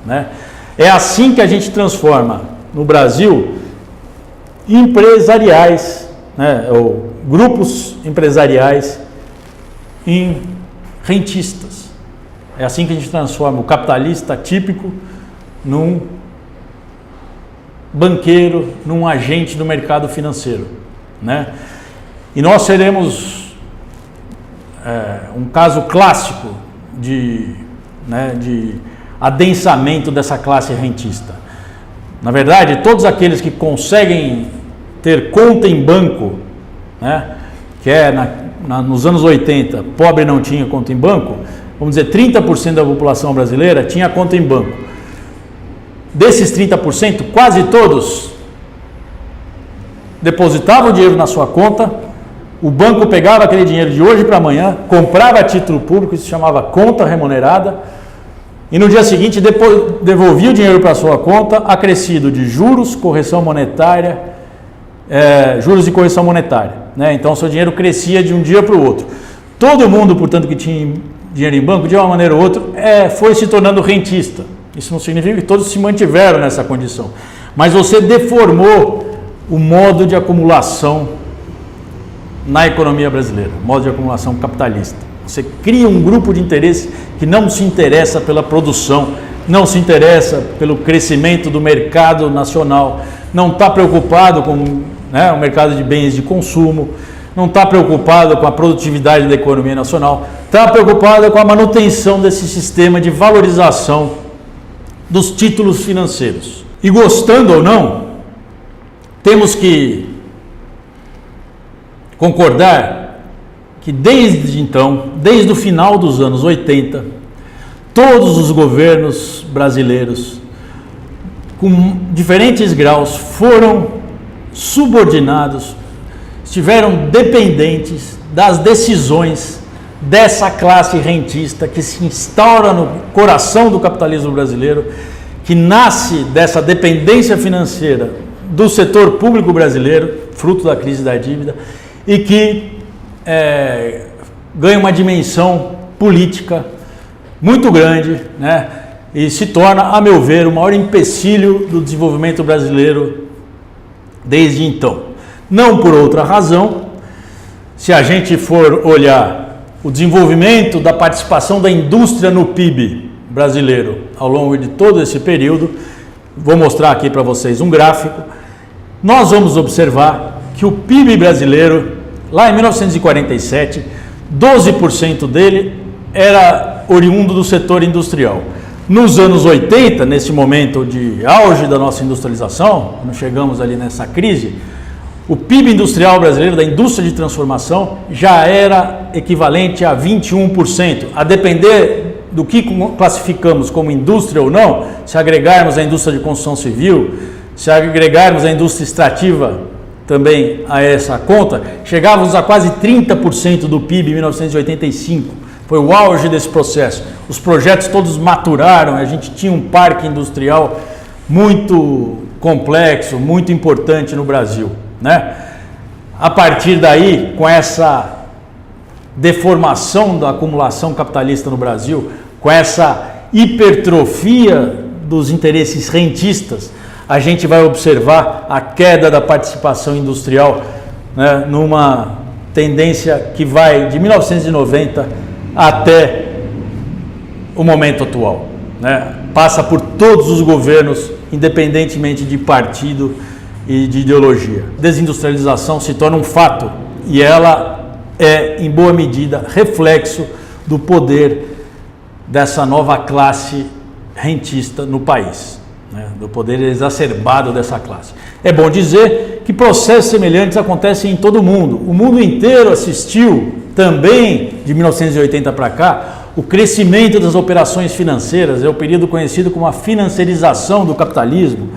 né? É assim que a gente transforma no Brasil empresariais, né, ou grupos empresariais em rentistas. É assim que a gente transforma o capitalista típico num banqueiro, num agente do mercado financeiro, né? E nós seremos um caso clássico de adensamento dessa classe rentista. Na verdade, todos aqueles que conseguem ter conta em banco, né, que nos anos 80, pobre não tinha conta em banco, vamos dizer, 30% da população brasileira tinha conta em banco. Desses 30%, quase todos depositavam o dinheiro na sua conta, o banco pegava aquele dinheiro de hoje para amanhã, comprava título público, isso se chamava conta remunerada, e no dia seguinte devolvia o dinheiro para a sua conta, acrescido de juros, correção monetária, juros e correção monetária, né? Então, seu dinheiro crescia de um dia para o outro. Todo mundo, portanto, que tinha dinheiro em banco, de uma maneira ou outra, foi se tornando rentista. Isso não significa que todos se mantiveram nessa condição, mas você deformou o modo de acumulação na economia brasileira, modo de acumulação capitalista. Você cria um grupo de interesse que não se interessa pela produção, não se interessa pelo crescimento do mercado nacional, não está preocupado com o mercado de bens de consumo, não está preocupado com a produtividade da economia nacional, está preocupado com a manutenção desse sistema de valorização dos títulos financeiros. E gostando ou não, temos que concordar que desde então, desde o final dos anos 80, todos os governos brasileiros, com diferentes graus, foram subordinados, estiveram dependentes das decisões dessa classe rentista que se instaura no coração do capitalismo brasileiro, que nasce dessa dependência financeira do setor público brasileiro, fruto da crise da dívida, e que ganha uma dimensão política muito grande, né? e se torna, a meu ver, o maior empecilho do desenvolvimento brasileiro desde então. Não por outra razão, se a gente for olhar o desenvolvimento da participação da indústria no PIB brasileiro ao longo de todo esse período, vou mostrar aqui para vocês um gráfico, nós vamos observar que o PIB brasileiro, lá em 1947, 12% dele era oriundo do setor industrial. Nos anos 80, nesse momento de auge da nossa industrialização, quando chegamos ali nessa crise, o PIB industrial brasileiro, da indústria de transformação, já era equivalente a 21%. A depender do que classificamos como indústria ou não, se agregarmos a indústria de construção civil, se agregarmos a indústria extrativa também a essa conta, chegávamos a quase 30% do PIB em 1985. Foi o auge desse processo. Os projetos todos maturaram, a gente tinha um parque industrial muito complexo, muito importante no Brasil, né? A partir daí, com essa deformação da acumulação capitalista no Brasil, com essa hipertrofia dos interesses rentistas, a gente vai observar a queda da participação industrial, né, numa tendência que vai de 1990 até o momento atual, né? Passa por todos os governos, independentemente de partido e de ideologia. Desindustrialização se torna um fato e ela é, em boa medida, reflexo do poder dessa nova classe rentista no país, né? Do poder exacerbado dessa classe. É bom dizer que processos semelhantes acontecem em todo o mundo. O mundo inteiro assistiu também, de 1980 para cá, o crescimento das operações financeiras, é o período conhecido como a financiarização do capitalismo,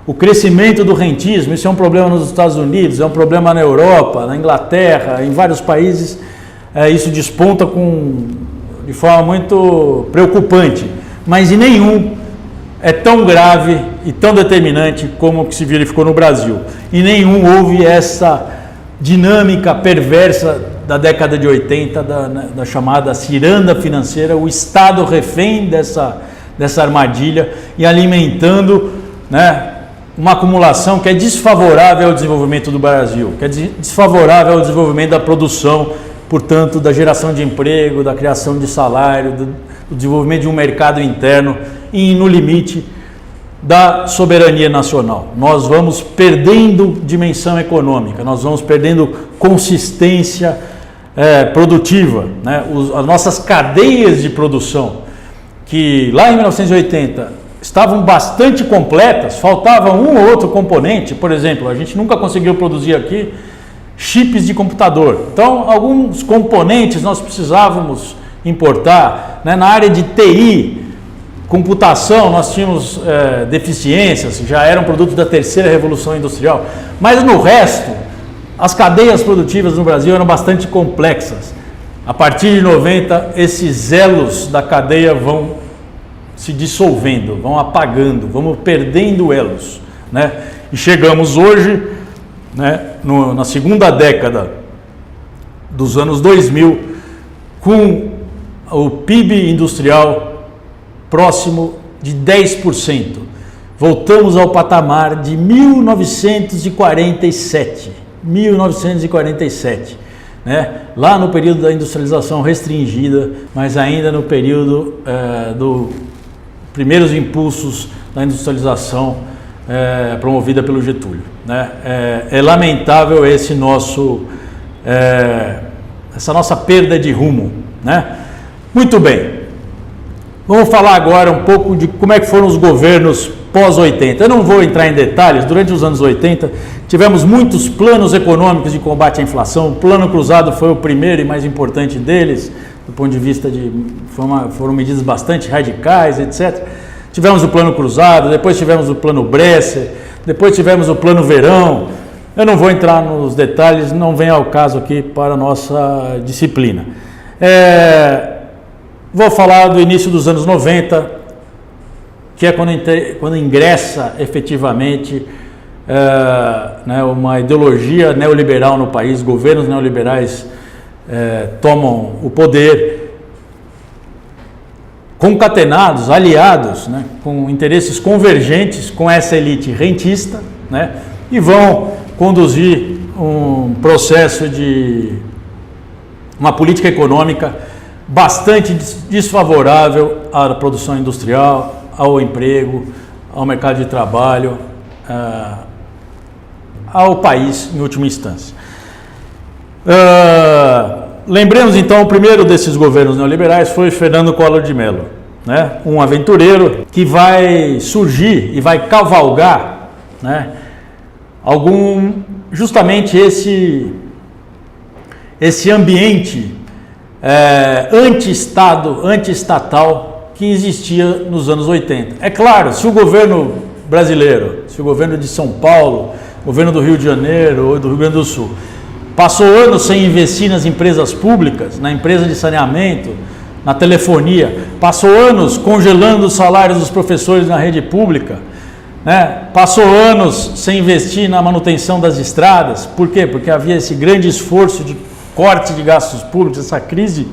o crescimento do rentismo. Isso é um problema nos Estados Unidos, é um problema na Europa, na Inglaterra, em vários países, isso desponta de forma muito preocupante, mas em nenhum é tão grave e tão determinante como o que se verificou no Brasil. Em nenhum houve essa dinâmica perversa da década de 80, da chamada ciranda financeira, o Estado refém dessa armadilha e alimentando, né, uma acumulação que é desfavorável ao desenvolvimento do Brasil, que é desfavorável ao desenvolvimento da produção, portanto, da geração de emprego, da criação de salário, do desenvolvimento de um mercado interno e, no limite, da soberania nacional. Nós vamos perdendo dimensão econômica, nós vamos perdendo consistência produtiva, né? As nossas cadeias de produção, que lá em 1980 estavam bastante completas, faltava um ou outro componente. Por exemplo, a gente nunca conseguiu produzir aqui chips de computador, então alguns componentes nós precisávamos importar, né? Na área de TI, computação, nós tínhamos deficiências, já eram produtos da terceira revolução industrial, mas no resto, as cadeias produtivas no Brasil eram bastante complexas. A partir de 90, esses elos da cadeia vão se dissolvendo, vão apagando, vamos perdendo elos, né? E chegamos hoje, né, na segunda década dos anos 2000, com o PIB industrial próximo de 10%. Voltamos ao patamar de 1947, né? Lá no período da industrialização restringida, mas ainda no período dos primeiros impulsos da industrialização promovida pelo Getúlio, né? É lamentável essa nossa perda de rumo, né? Muito bem. Vamos falar agora um pouco de como é que foram os governos pós-80. Eu não vou entrar em detalhes. Durante os anos 80, tivemos muitos planos econômicos de combate à inflação. O Plano Cruzado foi o primeiro e mais importante deles, do ponto de vista foram medidas bastante radicais, etc. Tivemos o Plano Cruzado, depois tivemos o Plano Bresser, depois tivemos o Plano Verão. Eu não vou entrar nos detalhes, não vem ao caso aqui para a nossa disciplina. Vou falar do início dos anos 90, que é quando ingressa efetivamente né, uma ideologia neoliberal no país, governos neoliberais tomam o poder concatenados, aliados, né, com interesses convergentes com essa elite rentista, né, e vão conduzir um processo de uma política econômica bastante desfavorável à produção industrial, ao emprego, ao mercado de trabalho, ao país em última instância. Lembremos então, o primeiro desses governos neoliberais foi Fernando Collor de Mello, né? Um aventureiro que vai surgir e vai cavalgar, né, justamente esse ambiente anti-Estado, anti-estatal que existia nos anos 80. É claro, se o governo brasileiro, se o governo de São Paulo, o governo do Rio de Janeiro ou do Rio Grande do Sul passou anos sem investir nas empresas públicas, na empresa de saneamento, na telefonia, passou anos congelando os salários dos professores na rede pública, né? Passou anos sem investir na manutenção das estradas. Por quê? Porque havia esse grande esforço de corte de gastos públicos, essa crise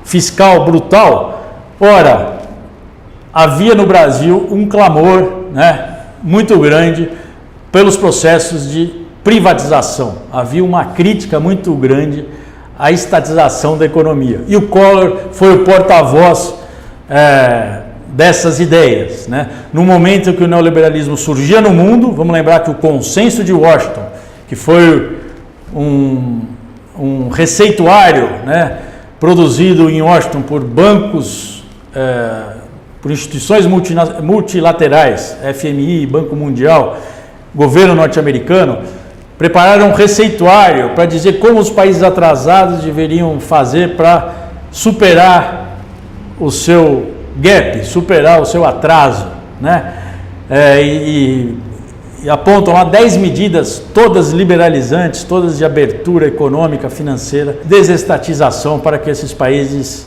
fiscal brutal. Ora, havia no Brasil um clamor, né, muito grande pelos processos de privatização. Havia uma crítica muito grande à estatização da economia. E o Collor foi o porta-voz dessas ideias, né? No momento que o neoliberalismo surgia no mundo, vamos lembrar que o Consenso de Washington, que foi um receituário, né, produzido em Washington por bancos, por instituições multilaterais, FMI, Banco Mundial, governo norte-americano, prepararam um receituário para dizer como os países atrasados deveriam fazer para superar o seu gap, superar o seu atraso, né? E apontam lá 10 medidas, todas liberalizantes, todas de abertura econômica, financeira, desestatização, para que esses países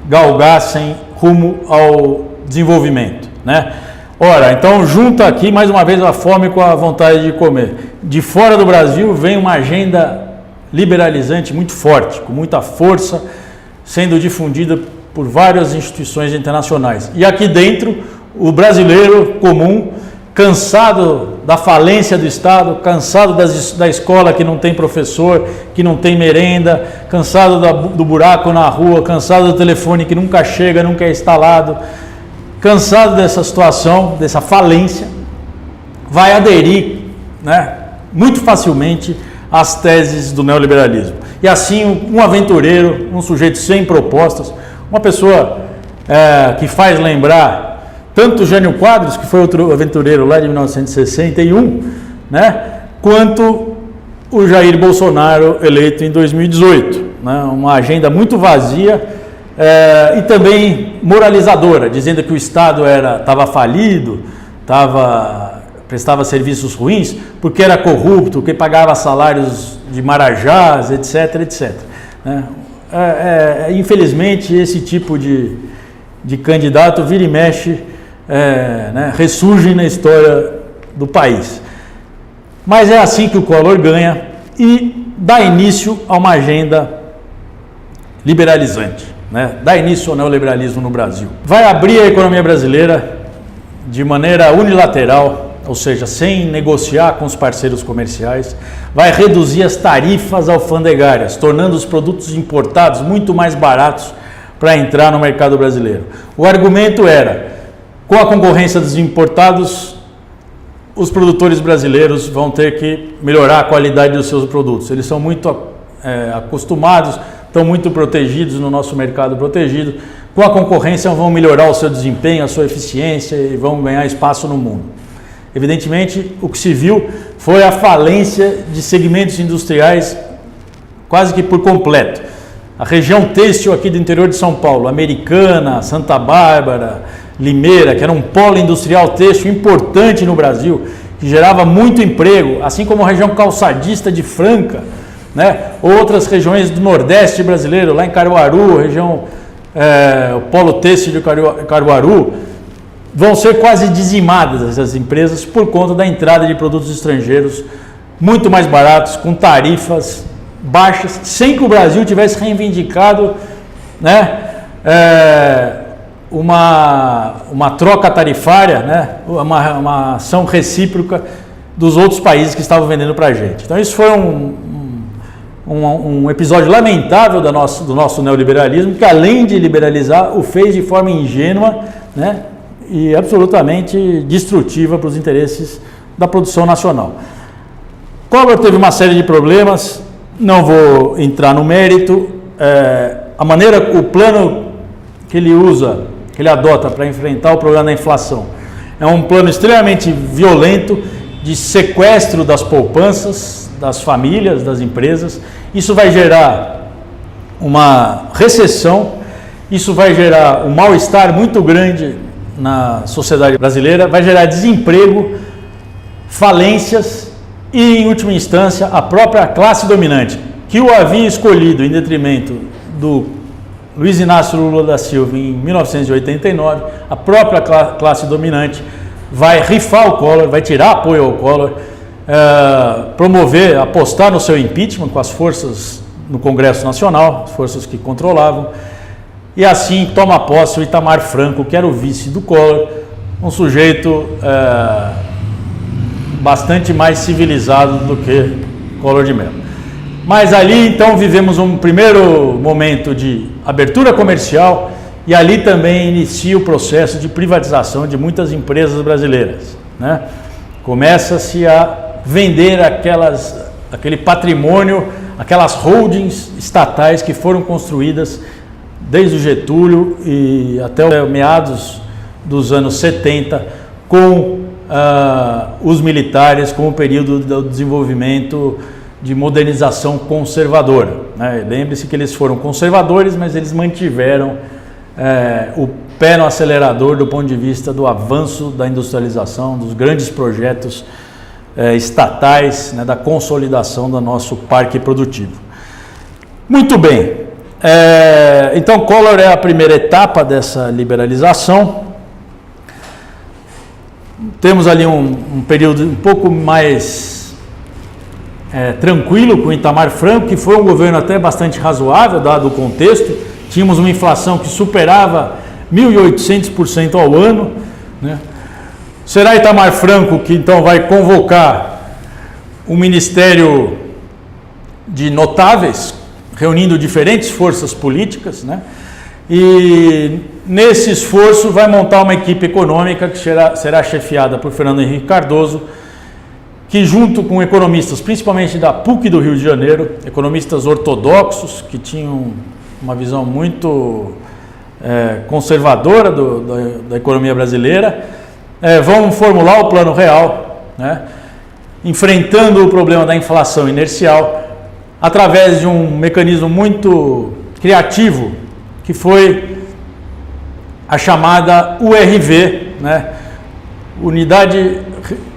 galgassem rumo ao desenvolvimento, né? Ora, então junta aqui mais uma vez a fome com a vontade de comer. De fora do Brasil vem uma agenda liberalizante muito forte, com muita força, sendo difundida por várias instituições internacionais. E aqui dentro, o brasileiro comum, cansado da falência do Estado, cansado da escola que não tem professor, que não tem merenda, cansado do buraco na rua, cansado do telefone que nunca chega, nunca é instalado, cansado dessa situação, dessa falência, vai aderir, né, muito facilmente às teses do neoliberalismo. E assim, um aventureiro, um sujeito sem propostas, uma pessoa que faz lembrar tanto Jânio Quadros, que foi outro aventureiro lá de 1961, né, quanto o Jair Bolsonaro, eleito em 2018. Né, uma agenda muito vazia, e também moralizadora, dizendo que o Estado estava falido, prestava serviços ruins, porque era corrupto, porque pagava salários de marajás, etc, etc. Infelizmente, esse tipo de candidato vira e mexe, né, ressurge na história do país. Mas é assim que o Collor ganha e dá início a uma agenda liberalizante. Né, dá início ao neoliberalismo no Brasil. Vai abrir a economia brasileira de maneira unilateral, ou seja, sem negociar com os parceiros comerciais, vai reduzir as tarifas alfandegárias, tornando os produtos importados muito mais baratos para entrar no mercado brasileiro. O argumento era, com a concorrência dos importados, os produtores brasileiros vão ter que melhorar a qualidade dos seus produtos. Eles são muito acostumados, estão muito protegidos no nosso mercado protegido. Com a concorrência vão melhorar o seu desempenho, a sua eficiência e vão ganhar espaço no mundo. Evidentemente, o que se viu foi a falência de segmentos industriais quase que por completo. A região têxtil aqui do interior de São Paulo, Americana, Santa Bárbara, Limeira, que era um polo industrial têxtil importante no Brasil, que gerava muito emprego, assim como a região calçadista de Franca, né? Outras regiões do Nordeste brasileiro, lá em Caruaru, o polo têxtil de Caruaru, vão ser quase dizimadas essas empresas por conta da entrada de produtos estrangeiros muito mais baratos, com tarifas baixas, sem que o Brasil tivesse reivindicado né? Uma troca tarifária, né? Uma ação recíproca dos outros países que estavam vendendo para a gente. Então isso foi um episódio lamentável do nosso neoliberalismo, que além de liberalizar, o fez de forma ingênua, né? E absolutamente destrutiva para os interesses da produção nacional. Collor teve uma série de problemas, não vou entrar no mérito. O plano que ele usa, que ele adota para enfrentar o problema da inflação, é um plano extremamente violento de sequestro das poupanças, das famílias, das empresas. Isso vai gerar uma recessão, isso vai gerar um mal-estar muito grande na sociedade brasileira, vai gerar desemprego, falências e, em última instância, a própria classe dominante, que o havia escolhido em detrimento do Luiz Inácio Lula da Silva em 1989, a própria classe dominante vai rifar o Collor, vai tirar apoio ao Collor, apostar no seu impeachment com as forças no Congresso Nacional, as forças que controlavam, e assim toma posse o Itamar Franco, que era o vice do Collor, um sujeito bastante mais civilizado do que Collor de Mello. Mas ali então vivemos um primeiro momento de abertura comercial e ali também inicia o processo de privatização de muitas empresas brasileiras, né? Começa-se a vender aquele patrimônio, aquelas holdings estatais que foram construídas desde o Getúlio e até meados dos anos 70 com os militares, com o período do desenvolvimento de modernização conservadora, né? Lembre-se que eles foram conservadores, mas eles mantiveram o pé no acelerador do ponto de vista do avanço da industrialização, dos grandes projetos estatais, né, da consolidação do nosso parque produtivo. Muito bem, então Collor é a primeira etapa dessa liberalização. Temos ali um período um pouco mais tranquilo com o Itamar Franco, que foi um governo até bastante razoável, dado o contexto. Tínhamos uma inflação que superava 1.800% ao ano, né? Será Itamar Franco que então vai convocar um ministério de notáveis, reunindo diferentes forças políticas, né? E nesse esforço vai montar uma equipe econômica que será chefiada por Fernando Henrique Cardoso, que junto com economistas, principalmente da PUC do Rio de Janeiro, economistas ortodoxos, que tinham uma visão muito conservadora da economia brasileira, vão formular o Plano Real, né, enfrentando o problema da inflação inercial através de um mecanismo muito criativo, que foi a chamada URV, né, Unidade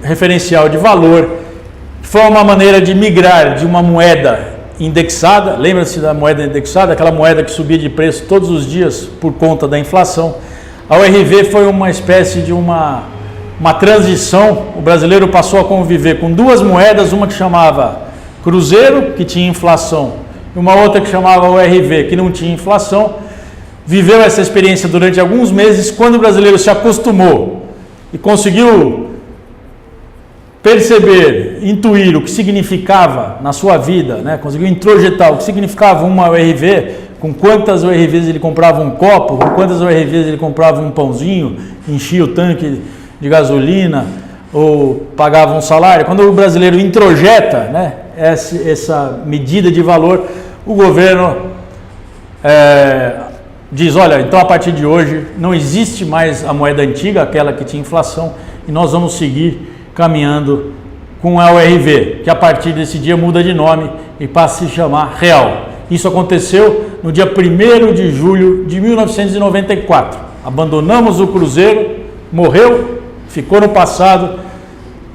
Referencial de Valor, que foi uma maneira de migrar de uma moeda indexada, lembra-se da moeda indexada, aquela moeda que subia de preço todos os dias por conta da inflação. A URV foi uma espécie de uma transição. O brasileiro passou a conviver com duas moedas, uma que chamava Cruzeiro, que tinha inflação, e uma outra que chamava URV, que não tinha inflação. Viveu essa experiência durante alguns meses. Quando o brasileiro se acostumou e conseguiu perceber, intuir o que significava na sua vida, né? Conseguiu introjetar o que significava uma URV, com quantas URVs ele comprava um copo, com quantas URVs ele comprava um pãozinho, enchia o tanque de gasolina ou pagava um salário. Quando o brasileiro introjeta, né, essa medida de valor, o governo diz, olha, então a partir de hoje não existe mais a moeda antiga, aquela que tinha inflação, e nós vamos seguir caminhando com a URV, que a partir desse dia muda de nome e passa a se chamar Real. Isso aconteceu no dia 1º de julho de 1994. Abandonamos o Cruzeiro, morreu, ficou no passado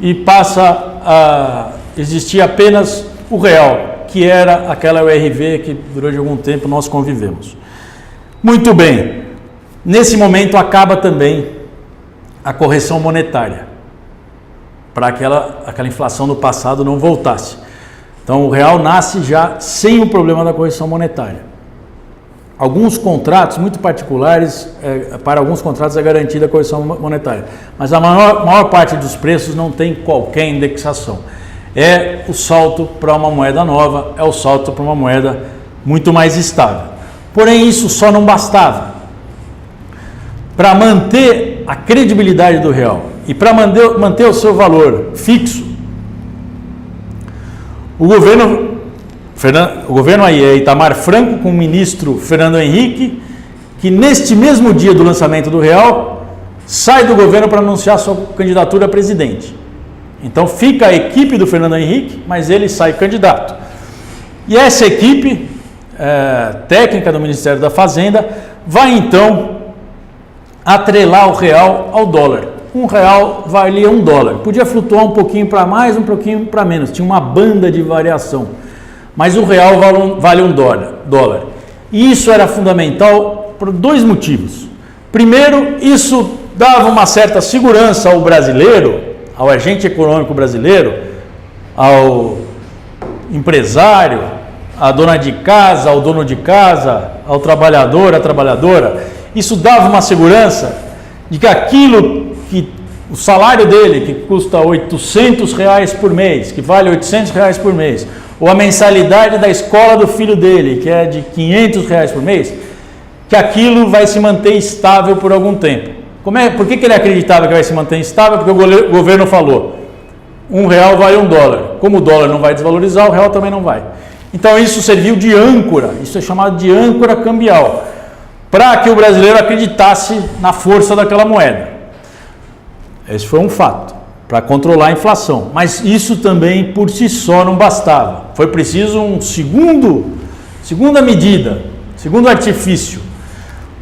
e passa a existir apenas o Real, que era aquela URV que durante algum tempo nós convivemos. Muito bem, nesse momento acaba também a correção monetária, para aquela inflação do passado não voltasse. Então o real nasce já sem o problema da correção monetária. alguns contratos muito particulares, para alguns contratos é garantida a correção monetária, mas a maior parte dos preços não tem qualquer indexação. É o salto para uma moeda nova, é o salto para uma moeda muito mais estável. Porém, isso só não bastava. Para manter a credibilidade do real e para manter o seu valor fixo, o governo aí, Itamar Franco, com o ministro Fernando Henrique, que neste mesmo dia do lançamento do real, sai do governo para anunciar sua candidatura a presidente. Então fica a equipe do Fernando Henrique, mas ele sai candidato. E essa equipe técnica do Ministério da Fazenda vai então atrelar o real ao dólar. Um real valia $1. Podia flutuar um pouquinho para mais, um pouquinho para menos. Tinha uma banda de variação. Mas o real vale $1. E isso era fundamental por dois motivos. Primeiro, isso dava uma certa segurança ao brasileiro, ao agente econômico brasileiro, ao empresário, à dona de casa, ao dono de casa, ao trabalhador, à trabalhadora. Isso dava uma segurança de que aquilo que o salário dele, que custa R$800 por mês, que vale R$800 por mês, ou a mensalidade da escola do filho dele, que é de R$500 por mês, que aquilo vai se manter estável por algum tempo. Por que ele acreditava que vai se manter estável? Porque o governo falou, R$1 vale $1. Como o dólar não vai desvalorizar, o real também não vai. Então isso serviu de âncora, isso é chamado de âncora cambial, para que o brasileiro acreditasse na força daquela moeda. Esse foi um fato, para controlar a inflação. Mas isso também por si só não bastava. Foi preciso um segunda medida, segundo artifício.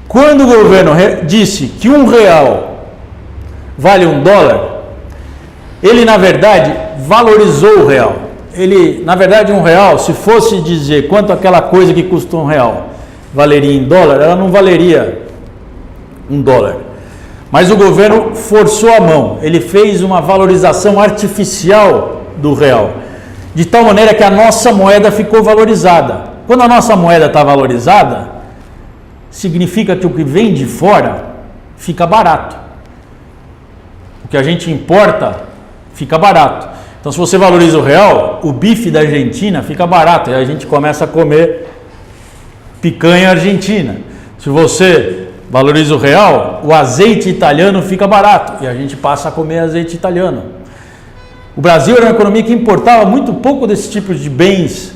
Quando o governo disse que R$1 vale $1, ele na verdade valorizou o real. Ele, na verdade, R$1, se fosse dizer quanto aquela coisa que custa R$1 valeria em dólar, ela não valeria $1. Mas o governo forçou a mão, ele fez uma valorização artificial do real, de tal maneira que a nossa moeda ficou valorizada. Quando a nossa moeda está valorizada, significa que o que vem de fora fica barato. O que a gente importa fica barato. Então, se você valoriza o real, o bife da Argentina fica barato e a gente começa a comer picanha argentina. Se você valoriza o real, o azeite italiano fica barato e a gente passa a comer azeite italiano. O Brasil era uma economia que importava muito pouco desse tipo de bens,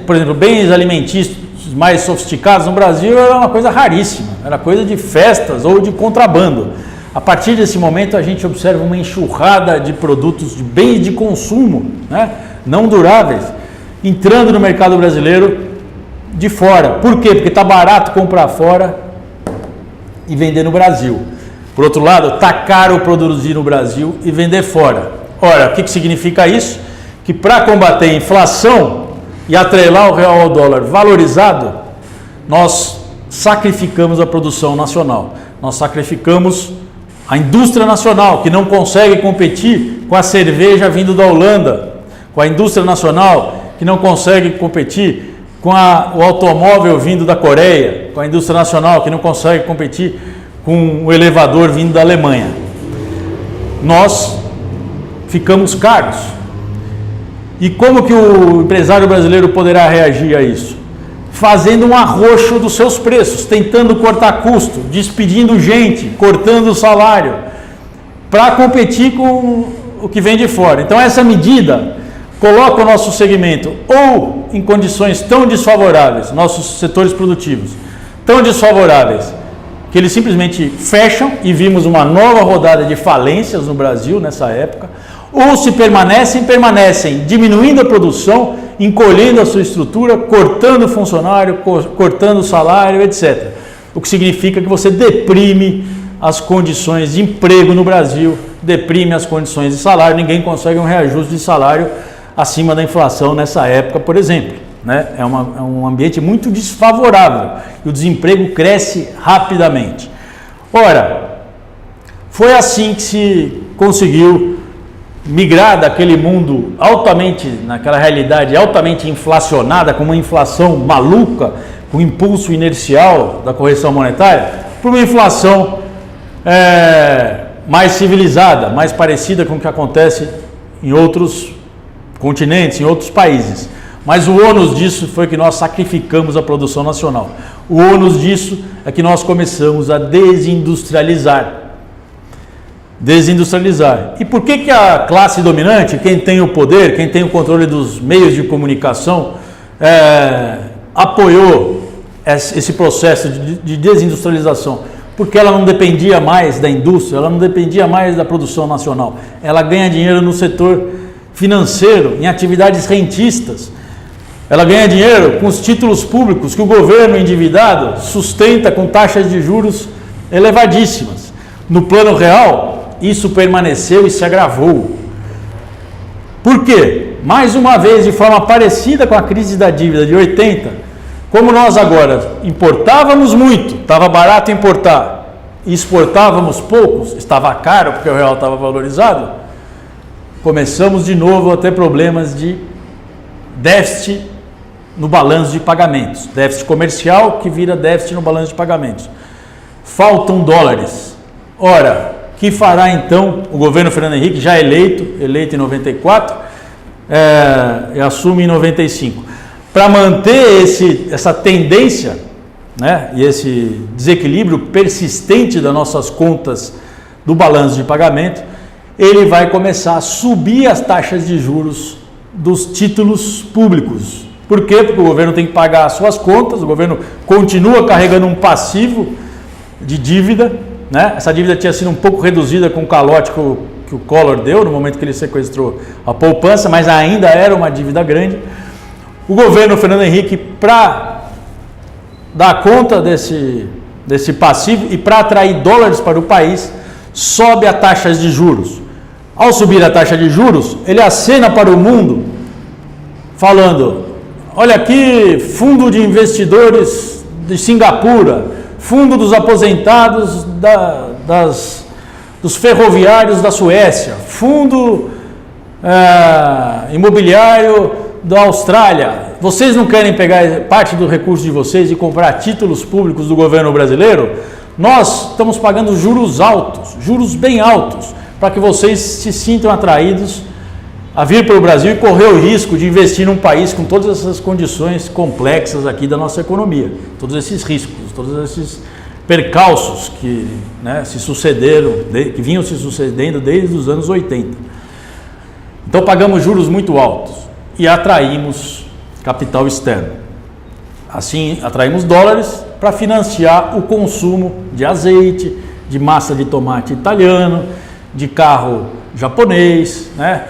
por exemplo, bens alimentícios mais sofisticados no Brasil era uma coisa raríssima, era coisa de festas ou de contrabando. A partir desse momento a gente observa uma enxurrada de produtos, de bens de consumo, né, não duráveis, entrando no mercado brasileiro de fora. Por quê? Porque está barato comprar fora e vender no Brasil. Por outro lado, está caro produzir no Brasil e vender fora. Ora, o que significa isso? Que para combater a inflação e atrelar o real ao dólar valorizado, nós sacrificamos a produção nacional. Nós sacrificamos a indústria nacional, que não consegue competir com a cerveja vindo da Holanda, com a indústria nacional, que não consegue competir com o automóvel vindo da Coreia, com a indústria nacional, que não consegue competir com o elevador vindo da Alemanha. Nós ficamos caros. E como que o empresário brasileiro poderá reagir a isso? Fazendo um arroxo dos seus preços, tentando cortar custo, despedindo gente, cortando o salário, para competir com o que vem de fora. Então essa medida coloca o nosso segmento ou em condições tão desfavoráveis, nossos setores produtivos, tão desfavoráveis, que eles simplesmente fecham, e vimos uma nova rodada de falências no Brasil nessa época, ou se permanecem diminuindo a produção, encolhendo a sua estrutura, cortando funcionário, cortando salário, etc. O que significa que você deprime as condições de emprego no Brasil, deprime as condições de salário, ninguém consegue um reajuste de salário acima da inflação nessa época, por exemplo. Né? É um ambiente muito desfavorável e o desemprego cresce rapidamente. Ora, foi assim que se conseguiu migrar daquele mundo naquela realidade altamente inflacionada, com uma inflação maluca, o impulso inercial da correção monetária, para uma inflação mais civilizada, mais parecida com o que acontece em outros continentes, em outros países. Mas o ônus disso foi que nós sacrificamos a produção nacional. O ônus disso é que nós começamos a desindustrializar. E por que a classe dominante, quem tem o poder, quem tem o controle dos meios de comunicação, apoiou esse processo de desindustrialização? Porque ela não dependia mais da indústria, ela não dependia mais da produção nacional. Ela ganha dinheiro no setor financeiro, em atividades rentistas. Ela ganha dinheiro com os títulos públicos que o governo endividado sustenta com taxas de juros elevadíssimas. No plano real, isso permaneceu e se agravou. Por quê? Mais uma vez, de forma parecida com a crise da dívida de 80, como nós agora importávamos muito, estava barato importar, e exportávamos poucos, estava caro porque o real estava valorizado, começamos de novo a ter problemas de déficit no balanço de pagamentos, déficit comercial que vira déficit no balanço de pagamentos. Faltam dólares. Ora, que fará então o governo Fernando Henrique, já eleito em 94, e assume em 95, para manter essa tendência, né, e esse desequilíbrio persistente das nossas contas do balanço de pagamento, ele vai começar a subir as taxas de juros dos títulos públicos. Por quê? Porque o governo tem que pagar as suas contas, o governo continua carregando um passivo de dívida, né? Essa dívida tinha sido um pouco reduzida com o calote que o Collor deu no momento que ele sequestrou a poupança, mas ainda era uma dívida grande. O governo Fernando Henrique, para dar conta desse passivo e para atrair dólares para o país, sobe a taxas de juros. Ao subir a taxa de juros, ele acena para o mundo falando: olha aqui, fundo de investidores de Singapura, fundo dos aposentados dos ferroviários da Suécia, fundo imobiliário da Austrália. Vocês não querem pegar parte do recurso de vocês e comprar títulos públicos do governo brasileiro? Nós estamos pagando juros altos, juros bem altos, para que vocês se sintam atraídos a vir para o Brasil e correr o risco de investir num país com todas essas condições complexas aqui da nossa economia, todos esses riscos, todos esses percalços que, né, que vinham se sucedendo desde os anos 80. Então pagamos juros muito altos e atraímos capital externo. Assim, atraímos dólares para financiar o consumo de azeite, de massa de tomate italiano, de carro japonês, né?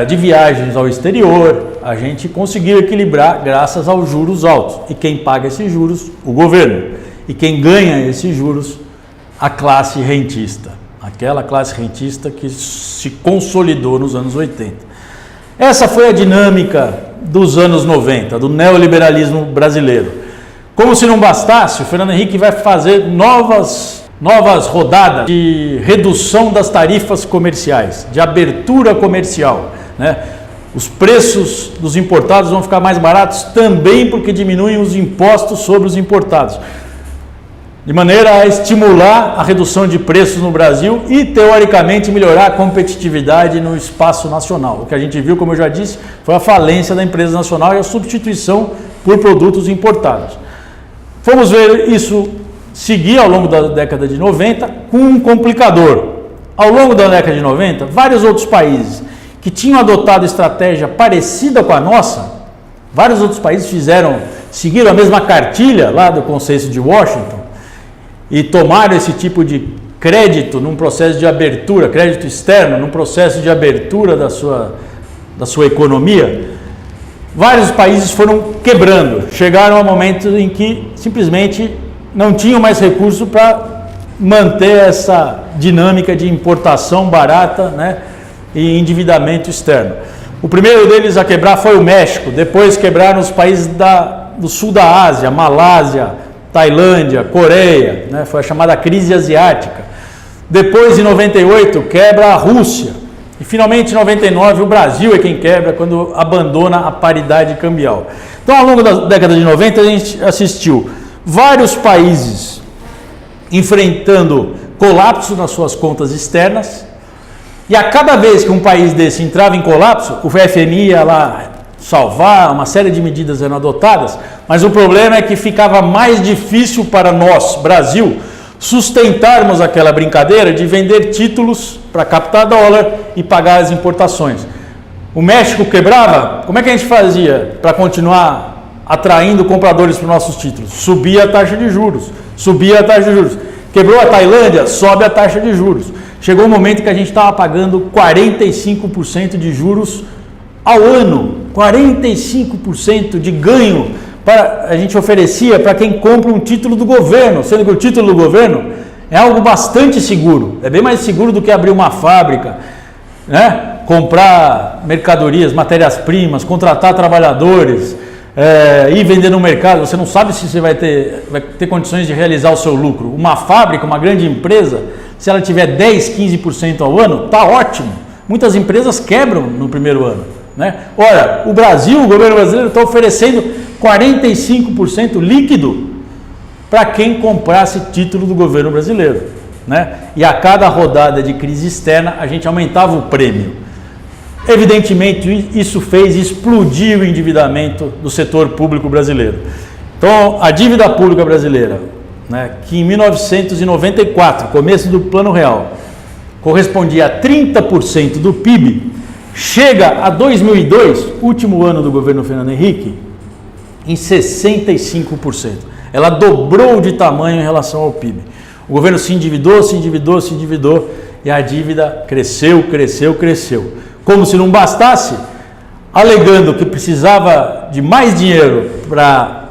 De viagens ao exterior. A gente conseguiu equilibrar graças aos juros altos. E quem paga esses juros? O governo. E quem ganha esses juros? A classe rentista. Aquela classe rentista que se consolidou nos anos 80. Essa foi a dinâmica dos anos 90, do neoliberalismo brasileiro. Como se não bastasse, o Fernando Henrique vai fazer novas rodadas de redução das tarifas comerciais, de abertura comercial, né? Os preços dos importados vão ficar mais baratos também porque diminuem os impostos sobre os importados, de maneira a estimular a redução de preços no Brasil e, teoricamente, melhorar a competitividade no espaço nacional. O que a gente viu, como eu já disse, foi a falência da empresa nacional e a substituição por produtos importados. Fomos ver isso seguir ao longo da década de 90 com um complicador. Ao longo da década de 90, vários outros países que tinham adotado estratégia parecida com a nossa, vários outros países seguiram a mesma cartilha lá do Consenso de Washington e tomaram esse tipo de crédito num processo de abertura, crédito externo, num processo de abertura da sua economia. Vários países foram quebrando, chegaram ao momento em que simplesmente não tinham mais recurso para manter essa dinâmica de importação barata, né, e endividamento externo. O primeiro deles a quebrar foi o México, depois quebraram os países do sul da Ásia, Malásia, Tailândia, Coreia, né, foi a chamada crise asiática. Depois, em 98, quebra a Rússia. E finalmente, em 99, o Brasil é quem quebra quando abandona a paridade cambial. Então, ao longo da década de 90, a gente assistiu vários países enfrentando colapso nas suas contas externas, e a cada vez que um país desse entrava em colapso, o FMI ia lá salvar, uma série de medidas eram adotadas, mas o problema é que ficava mais difícil para nós, Brasil, sustentarmos aquela brincadeira de vender títulos para captar dólar e pagar as importações. O México quebrava, como é que a gente fazia para continuar atraindo compradores para os nossos títulos? Subia a taxa de juros, Quebrou a Tailândia, sobe a taxa de juros. Chegou um momento que a gente estava pagando 45% de juros ao ano, 45% de ganho a gente oferecia para quem compra um título do governo, sendo que o título do governo é algo bastante seguro, é bem mais seguro do que abrir uma fábrica, né? Comprar mercadorias, matérias-primas, contratar trabalhadores, ir vender no mercado. Você não sabe se você vai ter condições de realizar o seu lucro. Uma fábrica, uma grande empresa, se ela tiver 10, 15% ao ano, está ótimo. Muitas empresas quebram no primeiro ano, né? Ora, o Brasil, o governo brasileiro está oferecendo 45% líquido para quem comprasse título do governo brasileiro, né? E a cada rodada de crise externa a gente aumentava o prêmio. Evidentemente isso fez explodir o endividamento do setor público brasileiro. Então a dívida pública brasileira, né, que em 1994, começo do Plano Real, correspondia a 30% do PIB, chega a 2002, último ano do governo Fernando Henrique, em 65%. Ela dobrou de tamanho em relação ao PIB. O governo se endividou e a dívida cresceu. Como se não bastasse, alegando que precisava de mais dinheiro para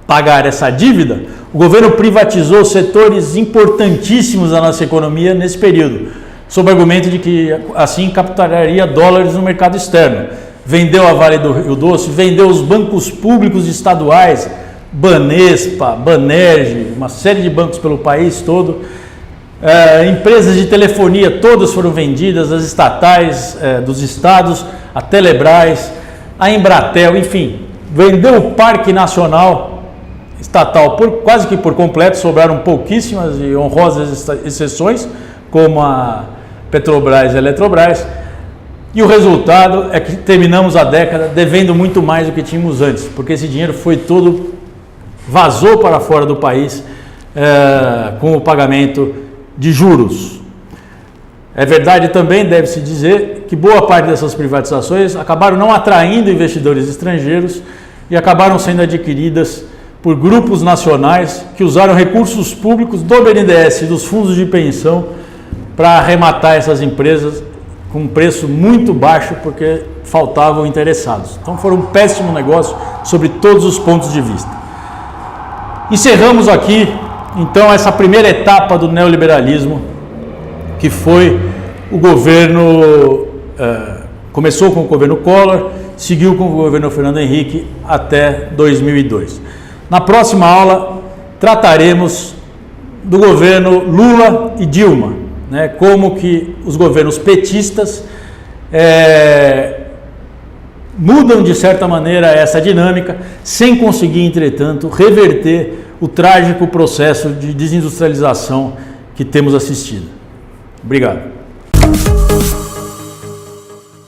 pagar essa dívida, o governo privatizou setores importantíssimos da nossa economia nesse período, sob o argumento de que assim capturaria dólares no mercado externo. Vendeu a Vale do Rio Doce, vendeu os bancos públicos estaduais, Banespa, Banerj, uma série de bancos pelo país todo. Empresas de telefonia todas foram vendidas, as estatais dos estados, a Telebrás, a Embratel, enfim, vendeu o Parque Nacional estatal quase que por completo, sobraram pouquíssimas e honrosas exceções, como a Petrobras e a Eletrobras, e o resultado é que terminamos a década devendo muito mais do que tínhamos antes, porque esse dinheiro vazou para fora do país com o pagamento de juros. É verdade também, deve-se dizer, que boa parte dessas privatizações acabaram não atraindo investidores estrangeiros e acabaram sendo adquiridas por grupos nacionais que usaram recursos públicos do BNDES e dos fundos de pensão para arrematar essas empresas com um preço muito baixo porque faltavam interessados. Então foi um péssimo negócio sobre todos os pontos de vista. Encerramos aqui então essa primeira etapa do neoliberalismo, que foi o governo, começou com o governo Collor, seguiu com o governo Fernando Henrique até 2002. Na próxima aula trataremos do governo Lula e Dilma, né, como que os governos petistas mudam de certa maneira essa dinâmica, sem conseguir, entretanto, reverter o trágico processo de desindustrialização que temos assistido. Obrigado.